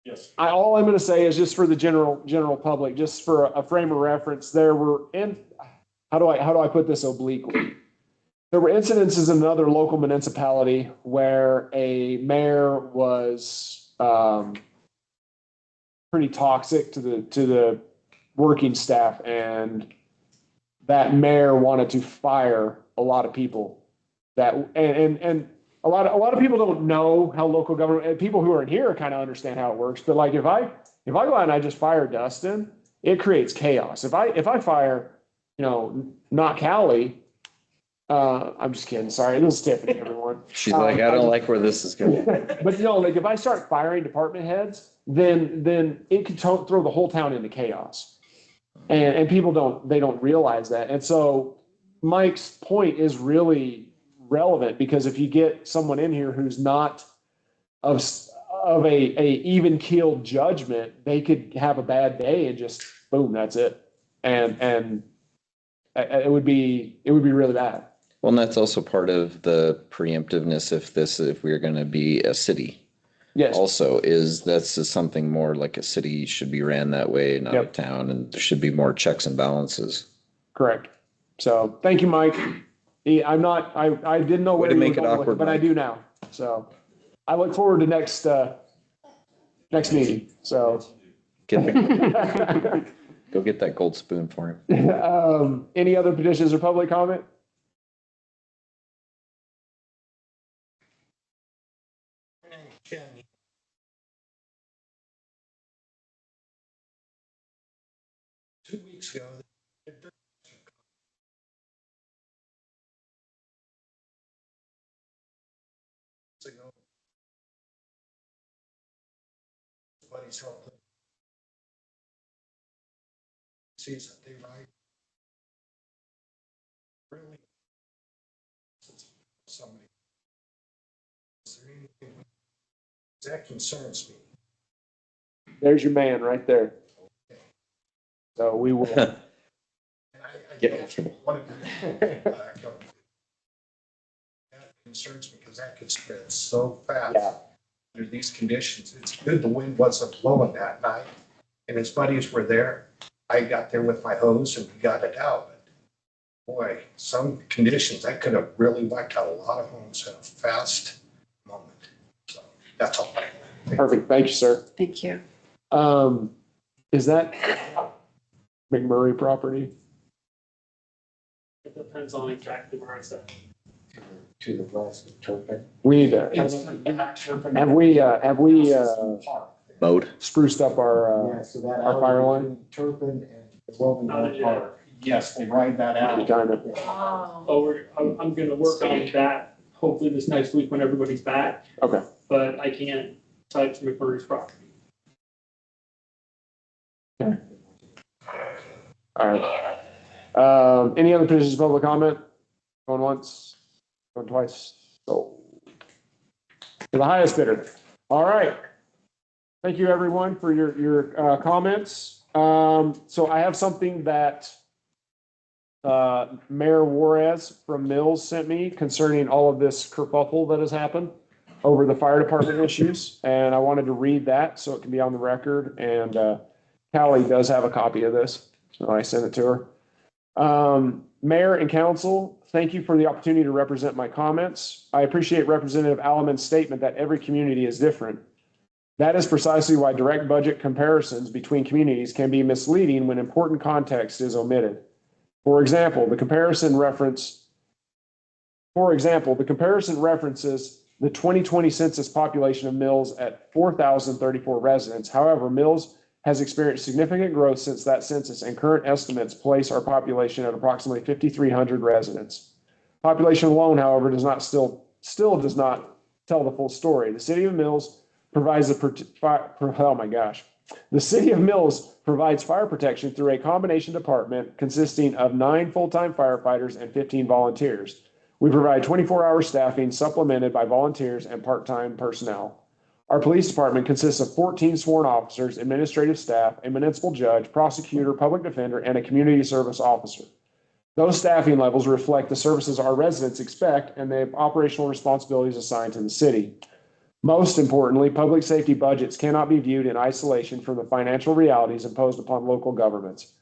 Yes. all I'm gonna say is just for the general public, just for a frame of reference, there were how do I put this obliquely? There were incidences in another local municipality where a mayor was, pretty toxic to the working staff, and that mayor wanted to fire a lot of people that, and a lot of people don't know how local government, and people who are in here kind of understand how it works. But like, if I go out and I just fire Dustin, it creates chaos. If I fire, not Callie, I'm just kidding. Sorry. This is Tiffany, everyone. She's like, I don't like where this is going. But like if I start firing department heads, then it could throw the whole town into chaos. And people don't realize that. And so Mike's point is really relevant, because if you get someone in here who's not of a even keeled judgment, they could have a bad day and just boom, that's it. And it would be really bad. Well, and that's also part of the preemptiveness if we're going to be a city. Yes. Also that's just something more like a city should be ran that way, not a town, and there should be more checks and balances. Correct. So thank you, Mike. I didn't know where to you make were it going with awkward, but I Mike. do now. So I look forward to next meeting. So. Go get that gold spoon for him. Any other petitions or public comment? Two weeks ago, everybody's helped. Sees that they write. Really. Somebody. Is there anything that concerns me? There's your man right there. So we will. And Get comfortable. That concerns me because that could spread so fast. Yeah. Under these conditions, it's good the wind wasn't blowing that night and his buddies were there. I got there with my hose and we got it out. But boy, some conditions, that could have really wiped out a lot of homes in a fast moment. So that's all. Perfect. Thank you, sir. Thank you. Is that McMurray property? It depends on exactly where it's at. To the west of Turpin. We need to, have we Mode. spruced up our, Yeah, so that our fire alley line? between Turpin and the Weldon Not yet. Park. Yes, they ride that out. Kind of. Oh, Oh, I'm gonna work on that hopefully this next week when everybody's back, Okay. but I can't touch McMurray's property. All right. Any other positions of public comment? Going once, going twice. So to the highest bidder. All right. Thank you, everyone, for your comments. So I have something that Mayor Juarez from Mills sent me concerning all of this kerfuffle that has happened over the fire department issues. And I wanted to read that so it can be on the record. And Callie does have a copy of this, so I sent it to her. Mayor and council, thank you for the opportunity to represent my comments. I appreciate Representative Alleman's statement that every community is different. That is precisely why direct budget comparisons between communities can be misleading when important context is omitted. For example, the comparison references the 2020 census population of Mills at 4,034 residents. However, Mills has experienced significant growth since that census, and current estimates place our population at approximately 5,300 residents. Population alone, however, still does not tell the full story. The city of Mills provides the city of Mills provides fire protection through a combination department consisting of 9 full-time firefighters and 15 volunteers. We provide 24-hour staffing supplemented by volunteers and part-time personnel. Our police department consists of 14 sworn officers, administrative staff, a municipal judge, prosecutor, public defender, and a community service officer. Those staffing levels reflect the services our residents expect and the operational responsibilities assigned to the city. Most importantly, public safety budgets cannot be viewed in isolation from the financial realities imposed upon local governments.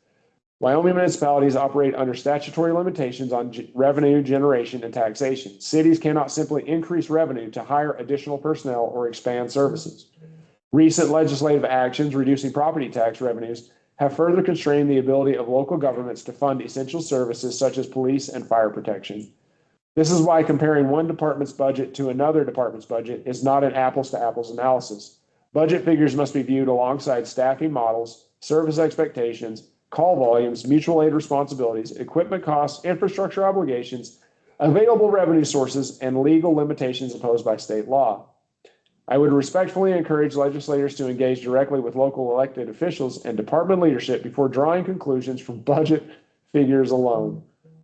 Wyoming municipalities operate under statutory limitations on revenue generation and taxation. Cities cannot simply increase revenue to hire additional personnel or expand services. Recent legislative actions reducing property tax revenues have further constrained the ability of local governments to fund essential services such as police and fire protection. This is why comparing one department's budget to another department's budget is not an apples to apples analysis. Budget figures must be viewed alongside staffing models, service expectations, call volumes, mutual aid responsibilities, equipment costs, infrastructure obligations, available revenue sources, and legal limitations imposed by state law. I would respectfully encourage legislators to engage directly with local elected officials and department leadership before drawing conclusions from budget figures alone.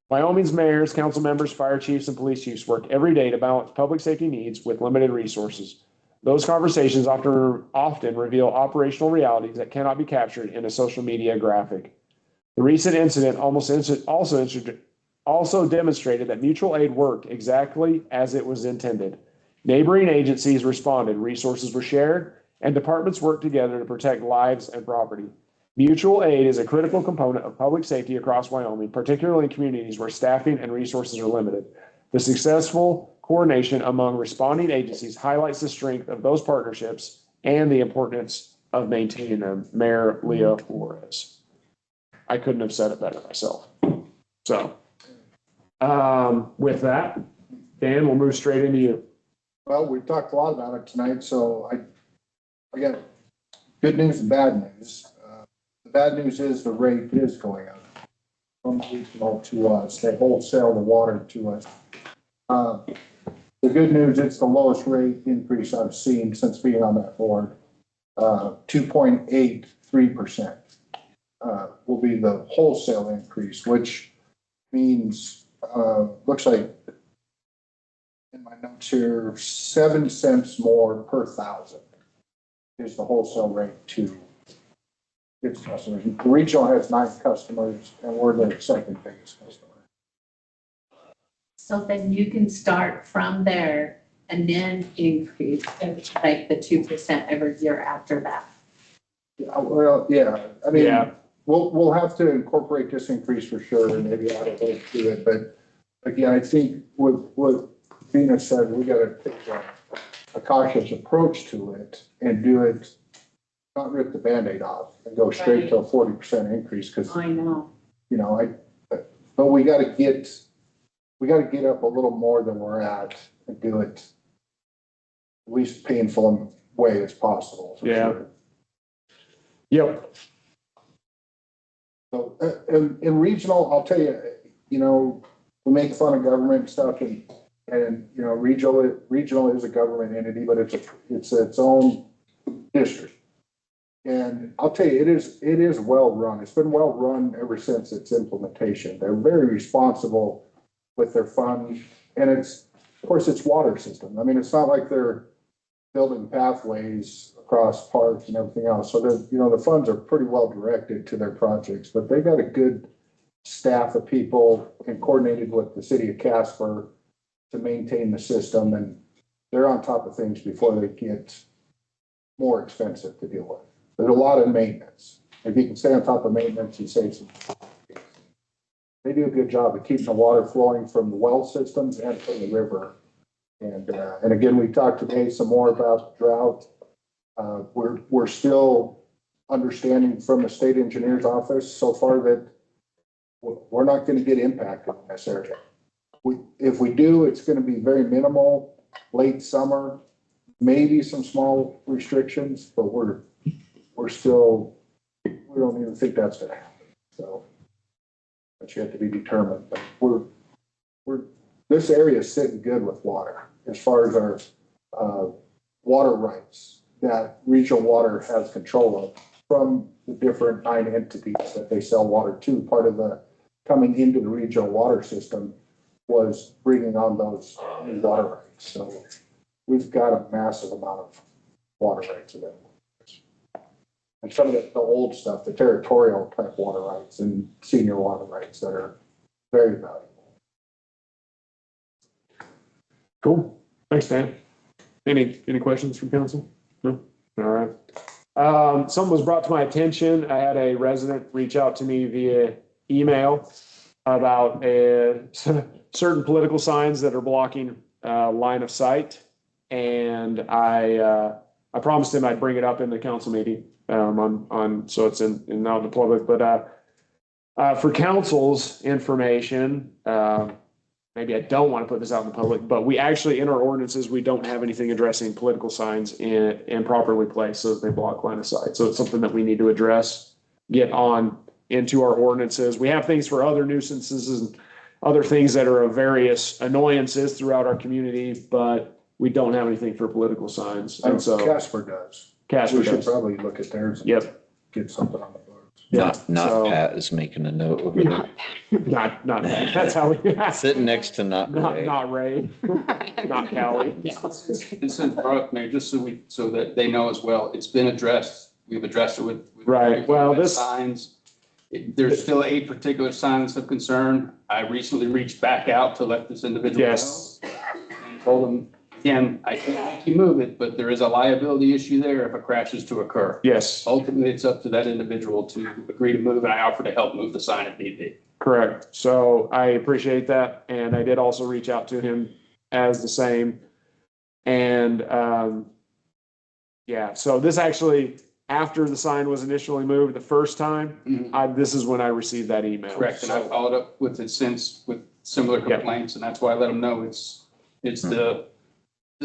Wyoming's mayors, council members, fire chiefs, and police chiefs work every day to balance public safety needs with limited resources. Those conversations often reveal operational realities that cannot be captured in a social media graphic. The recent incident also demonstrated that mutual aid worked exactly as it was intended. Neighboring agencies responded, resources were shared, and departments worked together to protect lives and property. Mutual aid is a critical component of public safety across Wyoming, particularly in communities where staffing and resources are limited. The successful coordination among responding agencies highlights the strength of those partnerships and the importance of maintaining them. Mayor Leah Juarez. I couldn't have said it better myself. So, with that, Dan, we'll move straight into you. Well, we've talked a lot about it tonight, so I got good news and bad news. The bad news is the rate is going up from regional to us. They wholesale the water to us. The good news, it's the lowest rate increase I've seen since being on that board. 2.83%. Will be the wholesale increase, which means, looks like in my notes here, 7 cents more per thousand is the wholesale rate to its customers. The regional has 9 customers and we're their second biggest customer. So then you can start from there and then increase, like the 2% every year after that. Well, yeah, I mean, Yeah. we'll have to incorporate this increase for sure and maybe add a little to it. But again, I think what Venus said, we gotta take a cautious approach to it and do it, not rip the Band-Aid off and go straight to a 40% increase, because, I know. you know, but we gotta get up a little more than we're at and do it the least painful way as possible. For Yeah. sure. Yep. So, in regional, I'll tell you, you know, we make fun of government and stuff and, you know, regional is a government entity, but it's its own district. And I'll tell you, it is well run. It's been well run ever since its implementation. They're very responsible with their funds, and of course, it's water system. I mean, it's not like they're building pathways across parks and everything else. So you know, the funds are pretty well directed to their projects, but they got a good staff of people and coordinated with the city of Casper to maintain the system, and they're on top of things before they get more expensive to deal with. There's a lot of maintenance. If you can stay on top of maintenance, you save some. They do a good job of keeping the water flowing from the well systems and from the river. And again, we talked today some more about drought. We're still understanding from the state engineer's office so far that we're not going to get impacted in this area. If we do, it's going to be very minimal, late summer, maybe some small restrictions, but we don't even think that's going to happen. So, but you have to be determined. But this area is sitting good with water as far as our water rights that regional water has control of from the different 9 entities that they sell water to. Part of the coming into the regional water system was bringing on those new water rights. So we've got a massive amount of water rights available. And some of the old stuff, the territorial type water rights and senior water rights that are very valuable. Cool. Thanks, Dan. Any questions from council? No? All right. Something was brought to my attention. I had a resident reach out to me via email about certain political signs that are blocking line of sight. And I promised him I'd bring it up in the council meeting so it's out in the public. But for council's information, maybe I don't want to put this out in the public, but we actually, in our ordinances, we don't have anything addressing political signs improperly placed so that they block line of sight. So it's something that we need to address, get on into our ordinances. We have things for other nuisances and other things that are of various annoyances throughout our community, but we don't have anything for political signs. And so Casper does. Casper We should does. probably look at theirs. And Yep. Get something on the books. Not So- Pat is making a note over there. Not, that's how we, Sitting next to not Ray. not Ray, not Callie. This is brought up, Mayor, just so that they know as well, it's been addressed. We've addressed it with. Right. Well, this. Signs. There's still 8 particular signs of concern. I recently reached back out to let this individual know. Yes. And told him, again, I can't make you move it, but there is a liability issue there if a crash is to occur. Yes. Ultimately, it's up to that individual to agree to move, and I offer to help move the sign if need be. Correct. So I appreciate that. And I did also reach out to him as the same. And, yeah, so this actually, after the sign was initially moved the first time, this is when I received that email. Correct, and I followed up with it since with similar complaints, and that's why I let them know it's the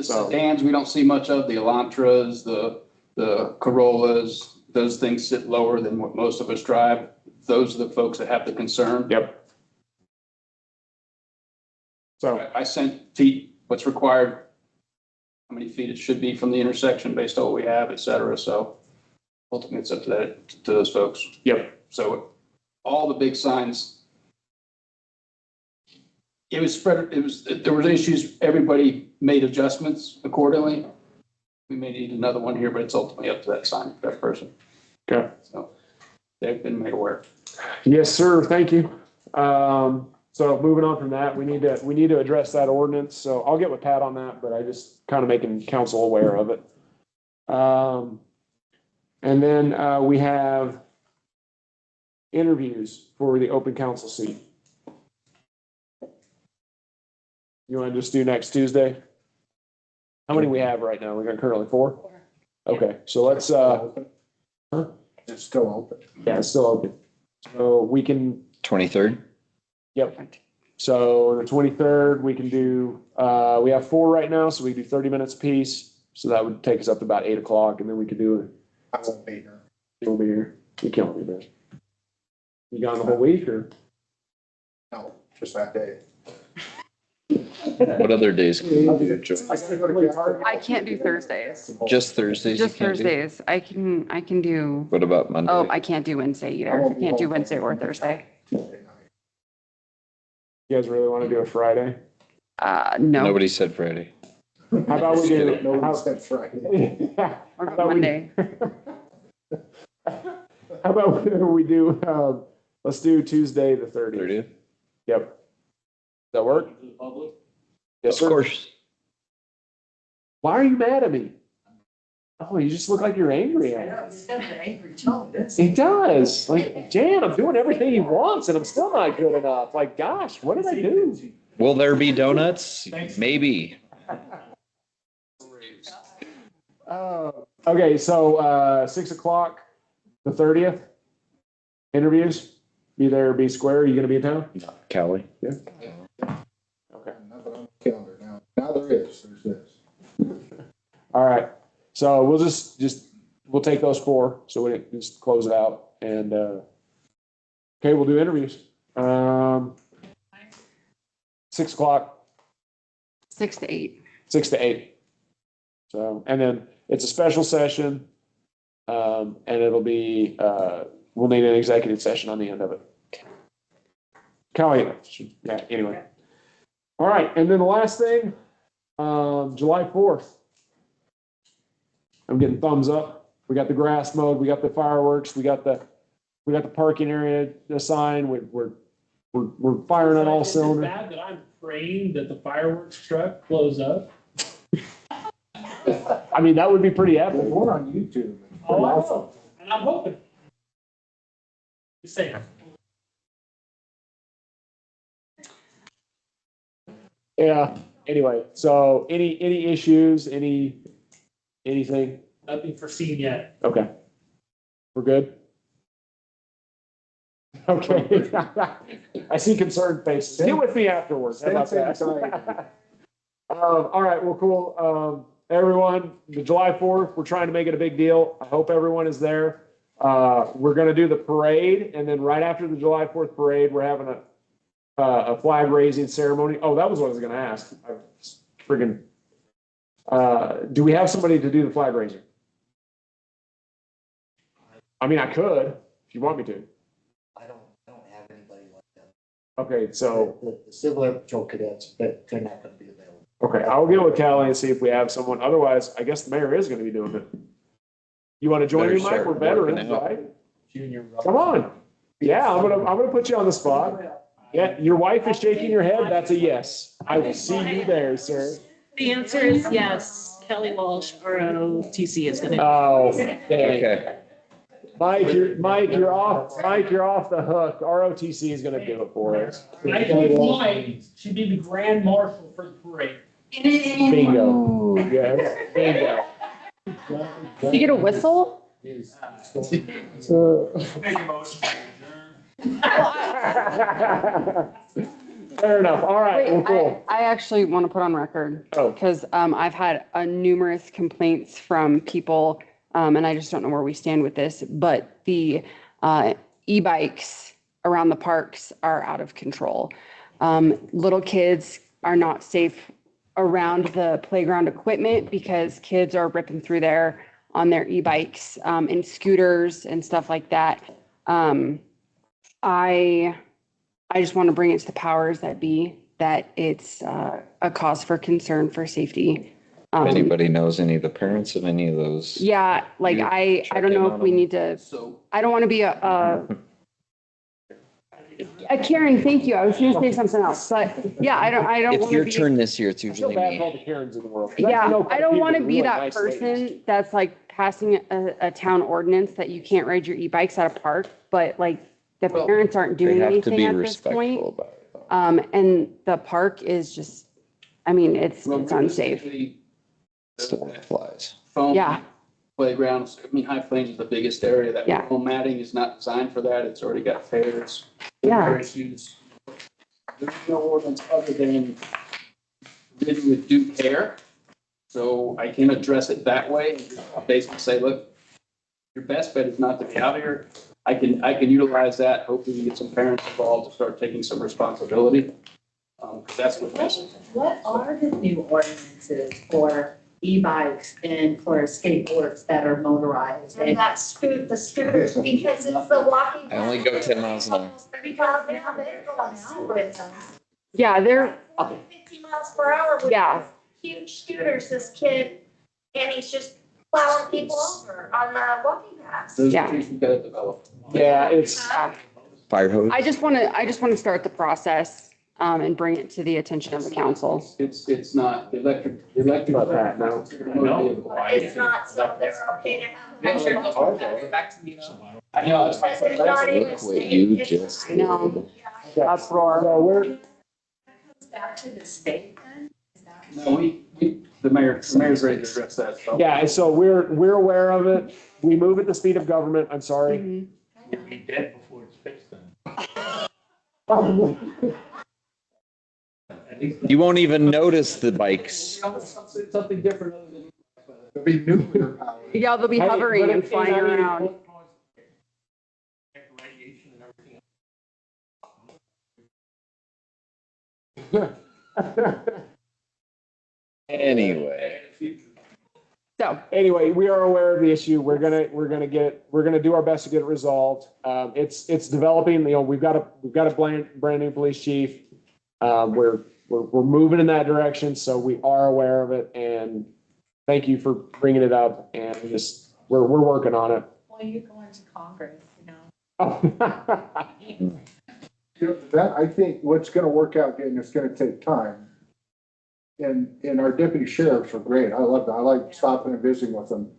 sedans we don't see much of, the Elantras, the Corollas, those things sit lower than what most of us drive. Those are the folks that have the concern. Yep. So I sent feet, what's required, how many feet it should be from the intersection based on what we have, et cetera. So ultimately it's up to those folks. Yep. So all the big signs, it was spread, there was issues, everybody made adjustments accordingly. We may need another one here, but it's ultimately up to that sign, that person. Okay. So they've been made aware. Yes, sir. Thank you. So moving on from that, we need to address that ordinance. So I'll get with Pat on that, but I just kind of making council aware of it. And then, we have interviews for the open council seat. You want to just do next Tuesday? How many we have right now? We got currently 4? Okay, so let's, It's still open. yeah, it's still open. So we can, 23rd? yep. So the 23rd, we can do, we have 4 right now, so we do 30 minutes apiece. So that would take us up to about 8 o'clock, and then we could do it. I won't be here. You'll be here. You can't be there. You gone the whole week, or? No, just that day. What other days can you do, Joe? I gotta go to Calgary. I can't do Thursdays. Just Thursdays you Just can't do? Thursdays. I can do, What about Monday? oh, I can't do Wednesday either. I can't do Wednesday or Thursday. You guys really want to do a Friday? No, Nobody said Friday. How about we do? Nobody said Friday. How or about we- Monday. How about we do, let's do Tuesday, the 30th. 30th? Yep. Does that work? Yes, Of sir. course. Why are you mad at me? Oh, you just look like you're angry at me. It's got an angry tone, doesn't He does. Like, Jan, I'm doing everything he wants and I'm still not good enough. Like, gosh, what did I do? Will there be donuts? Maybe. Okay, so, 6 o'clock, the 30th. Interviews. Be there, be square. Are you gonna be in town? Cali? Yeah. Okay. Nothing on the calendar now. Now there's this. All right. So we'll we'll take those 4. So we just close it out and, okay, we'll do interviews. 6 o'clock, 6 to 8. 6 to 8. So, and then it's a special session. And it'll be, we'll need an executive session on the end of it. Kelly, yeah, anyway. All right. And then the last thing, July 4th. I'm getting thumbs up. We got the grass mowed, we got the fireworks, we got the parking area assigned. We're firing on all Is it cylinders. bad that I'm praying that the fireworks truck blows up? I mean, that would be pretty epic. There's one on YouTube. Oh, I know, and I'm hoping. Just saying. Yeah, anyway, so any issues, anything? Nothing foreseen yet. Okay. We're good? Okay. I see concerned faces. Get with me afterwards. How about that? All right, well, cool. Everyone, the July 4th, we're trying to make it a big deal. I hope everyone is there. We're gonna do the parade, and then right after the July 4th parade, we're having a flag raising ceremony. Oh, that was what I was gonna ask. I friggin', do we have somebody to do the flag raising? I mean, I could, if you want me to. I don't have anybody like that. Okay, so, The Civil Air Patrol cadets, but they're not gonna be available. okay, I'll get with Callie and see if we have someone. Otherwise, I guess the mayor is gonna be doing it. You wanna join Better me, Mike? start We're working veterans, out. right? Junior. Come on. Yeah, I'm gonna put you on the spot. Yeah, your wife is shaking your head. That's a yes. I will see you there, sir. The answer is yes. Kelly Walsh, ROTC is gonna. Oh, dang. Okay. Mike, you're off the hook. ROTC is gonna do it for us. I think Mike should be the grand marshal for the parade. Bingo. Yes, bingo. You get a whistle? Make a motion. Fair enough. All right, well, Wait, cool. I actually want to put on record. Oh. Because I've had numerous complaints from people, and I just don't know where we stand with this, but the e-bikes around the parks are out of control. Little kids are not safe around the playground equipment because kids are ripping through there. on their e-bikes, and scooters and stuff like that. I just want to bring it to the powers that be, that it's a cause for concern for safety. If anybody knows any of the parents of any of those. Yeah, like You I check don't in know on if we them. need to, So I don't want to be Karen, thank you. I was going to say something else, but yeah, I don't It's want your to be. turn this year. It's I feel usually bad for all me. the Karens in the world. 'Cause Yeah, know I quite a don't few want to that are be really that nice ladies. person that's like passing a town ordinance that you can't ride your e-bikes at a park, but like the Well, parents aren't They doing have to anything be at this point. respectful about it. though. And the park is just, I mean, it's well, unsafe. realistically, Stuff flies. Foam Yeah. playgrounds, I mean, High Plains is the biggest area. That Yeah. foam matting is not designed for that. It's already got fairs. Yeah. There are issues. There's no ordinance other than ridden with due care. So I can address it that way. I'll basically say, look, your best bet is not to be out here. I can utilize that. Hopefully we get some parents involved to start taking some responsibility. 'Cause that's what this is. What are the new ordinances for e-bikes and for skateboards that are motorized? And that's the scooters, because it's the walking. I only go 10 miles an hour. Because now they're going super. Yeah, they're, 50 miles per hour with Yeah. huge scooters, this kid, and he's just plowing people over on the walking paths. Those Yeah. are things we've got to develop. Yeah, it's, Fire hose. I just want to start the process, and bring it to the attention of the council. It's not electric. About that, no. It's not, so they're okay to have. Back to me. I know, it's Because there's not even Look what you state- just. I know. yeah, Uproar. so we're, Back to the state then? Is that- No, the mayor's ready to address that. So. yeah, and so we're aware of it. We move at the speed of government. I'm sorry. Mhm. We'll be dead before it's fixed then. At least You won't even notice the bikes. Something different other than. It'll be nuclear power. Yeah, they'll be Hey, hovering but and it- flying I mean, around. radiation and everything. Anyway. So, Anyway, we are aware of the issue. We're gonna do our best to get it resolved. It's developing, we've got a brand new police chief. We're moving in that direction, so we are aware of it, and thank you for bringing it up, and we're working on it. Well, you're going to Congress, you know. You know, that, I think what's gonna work out, and it's gonna take time. And our deputy sheriffs are great. I love that. I like stopping and visiting with them.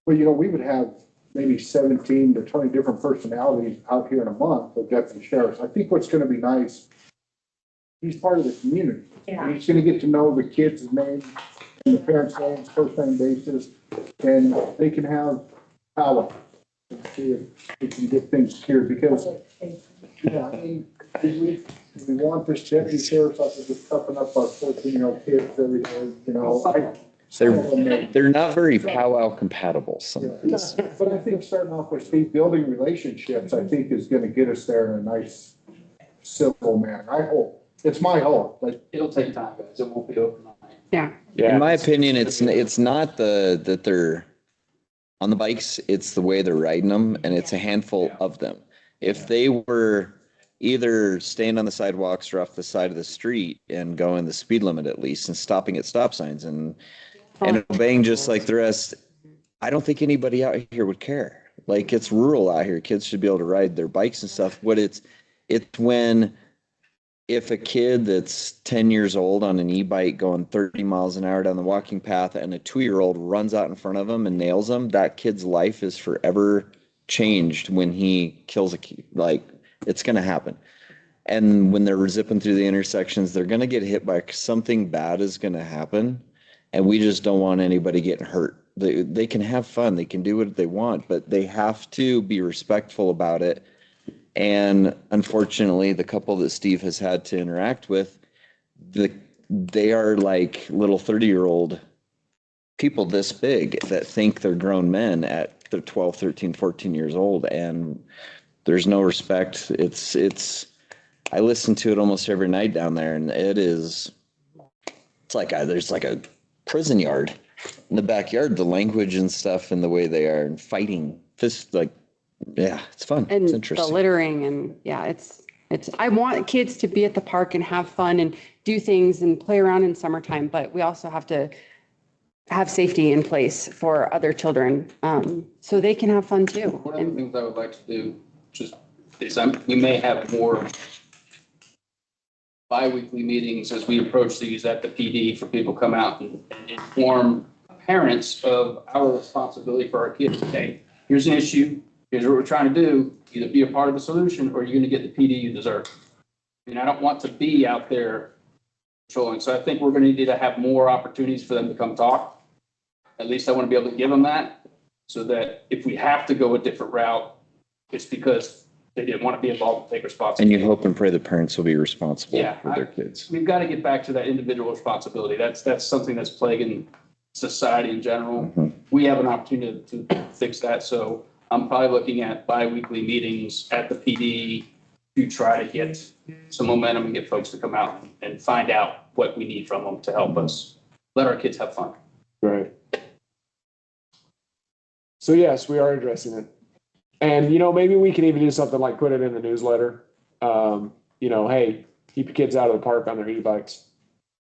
But you know, we would have maybe 17 to 20 different personalities out here in a month of deputy sheriffs. I think what's gonna be nice, he's part of the community. Yeah. And he's gonna get to know the kids' names and the parents' names, first name basis, and they can have power. And see if we can get things cured, because yeah, I mean, we want this deputy sheriff's office just toughen up our 14-year-old kids every day, you know. They're not very powwow compatible. Some of these. But I think starting off with Steve, building relationships, I think is gonna get us there in a nice, civil manner. I hope. It's my hope, but It'll take time, guys. It won't be overnight. yeah. In my opinion, it's not that they're on the bikes, it's the way they're riding them, and it's a handful of them. If they were either staying on the sidewalks or off the side of the street and going the speed limit at least and stopping at stop signs and obeying just like the rest, I don't think anybody out here would care. Like, it's rural out here. Kids should be able to ride their bikes and stuff. It's when if a kid that's 10 years old on an e-bike going 30 miles an hour down the walking path and a 2-year-old runs out in front of him and nails him, that kid's life is forever changed when he kills a kid. Like, it's going to happen. And when they're zipping through the intersections, they're going to get hit by something bad is going to happen. And we just don't want anybody getting hurt. They can have fun. They can do what they want, but they have to be respectful about it. And unfortunately, the couple that Steve has had to interact with, they are like little 30-year-old people this big that think they're grown men at they're 12, 13, 14 years old. And there's no respect. I listen to it almost every night down there, and it's like there's like a prison yard. In the backyard, the language and stuff and the way they are and fighting, this like, yeah, it's fun. And It's the interesting. littering and yeah, I want kids to be at the park and have fun and do things and play around in summertime, but we also have to have safety in place for other children, so they can have fun too. One of the things I would like to do, just is we may have more bi-weekly meetings as we approach these at the PD for people to come out and inform parents of our responsibility for our kids. Hey, here's an issue, here's what we're trying to do, either be a part of the solution or you're gonna get the PD you deserve. I mean, I don't want to be out there patrolling, so I think we're gonna need to have more opportunities for them to come talk. At least I want to be able to give them that, so that if we have to go a different route, it's because they didn't want to be involved and take And responsibility. you hope and pray the parents will be responsible Yeah, for their kids. We've got to get back to that individual responsibility. That's something that's plaguing society in general. Mhm. We have an opportunity to fix that, so I'm probably looking at bi-weekly meetings at the PD to try to get some momentum and get folks to come out and find out what we need from them to help us let our kids have fun. Right. So yes, we are addressing it. And, maybe we can even do something like put it in the newsletter. Hey, keep your kids out of the park on their e-bikes.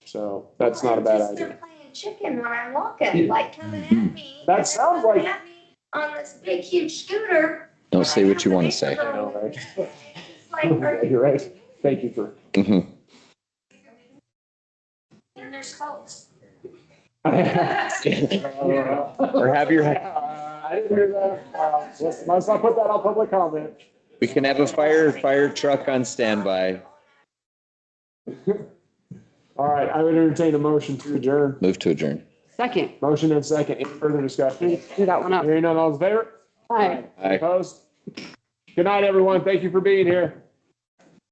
So that's not a bad Just idea. They're playing chicken when I'm walking, like coming at me. That and they're sounds coming like- at me On this big, huge scooter. Don't say what you want to say. I know, right? It's like, are You're right. Thank you for. Mhm. and there's coats. Or have your, I didn't hear that. Let's not put that on public comment. we can have a fire truck on standby. All right, I would entertain a motion to adjourn. Move to adjourn. Second, Motion and second. Any further discussion? do that one up. Hearing none, all in favor? Hi. Aye. Opposed? Good night, everyone. Thank you for being here.